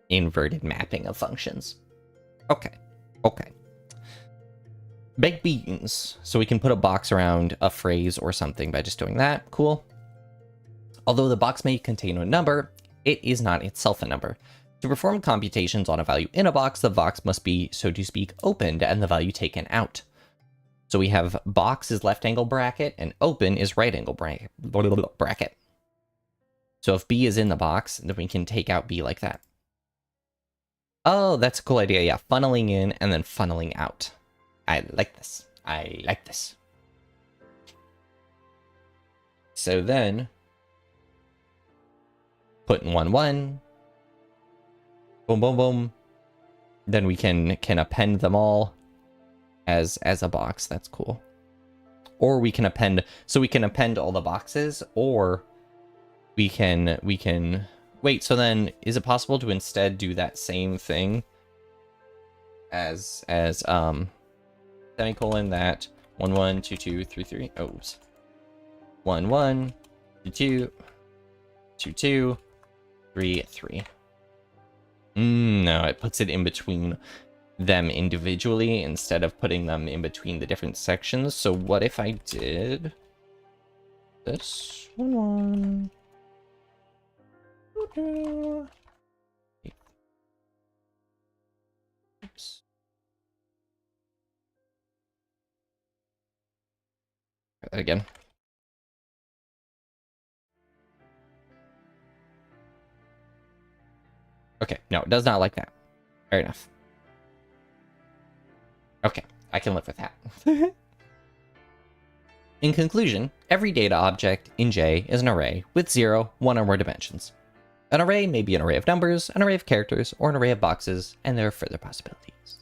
inverted mapping of functions. Okay. Baked beans. So we can put a box around a phrase or something by just doing that. Cool. Although the box may contain a number, it is not itself a number. To perform computations on a value in a box, the box must be, so to speak, opened and the value taken out. So we have box is left angle bracket and open is right angle bracket. So if B is in the box, then we can take out B like that. Oh, that's a cool idea. Yeah, funneling in and then funneling out. I like this. I like this. So then, put in 1, 1. Boom, boom, boom. Then we can append them all as a box. That's cool. Or we can append, so we can append all the boxes, or we can wait, so then is it possible to instead do that same thing as semicolon that 1 1 2 2 3 3, oh, oops, 1 1 2 2 2 2 3 3. No, it puts it in between them individually instead of putting them in between the different sections. So what if I did this 1 1? Oops. Try that again. Okay, no, it does not like that. Fair enough. Okay, I can live with that. In conclusion, every data object in J is an array with 0, 1 or more dimensions. An array may be an array of numbers, an array of characters, or an array of boxes, and there are further possibilities.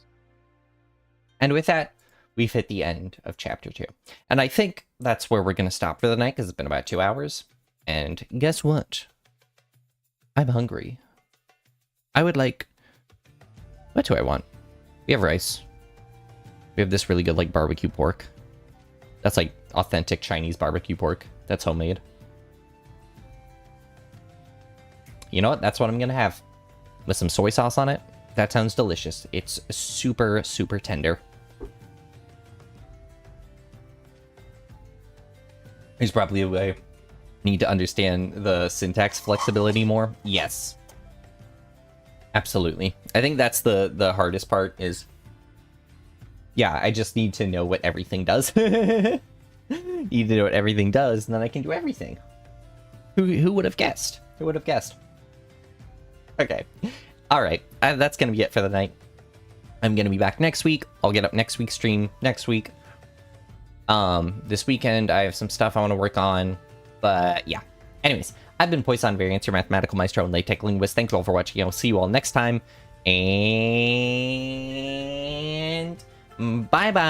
And with that, we've hit the end of chapter 2. And I think that's where we're going to stop for the night, because it's been about 2 hours. And guess what? I'm hungry. I would like... What do I want? We have rice. We have this really good, like, barbecue pork. That's, like, authentic Chinese barbecue pork. That's homemade. You know what? That's what I'm gonna have. With some soy sauce on it. That sounds delicious. It's super, super tender. There's probably a way. Need to understand the syntax flexibility more. Yes. Absolutely. I think that's the hardest part is... Yeah, I just need to know what everything does. Need to know what everything does, and then I can do everything. Who would have guessed? Who would have guessed? Okay. Alright, that's going to be it for the night. I'm going to be back next week. I'll get up next week's stream next week. This weekend, I have some stuff I want to work on. But, yeah. Anyways, I've been Poisson Variance, your mathematical maestro and LaTeX linguist. Thank you all for watching. I'll see you all next time. And... bye-bye!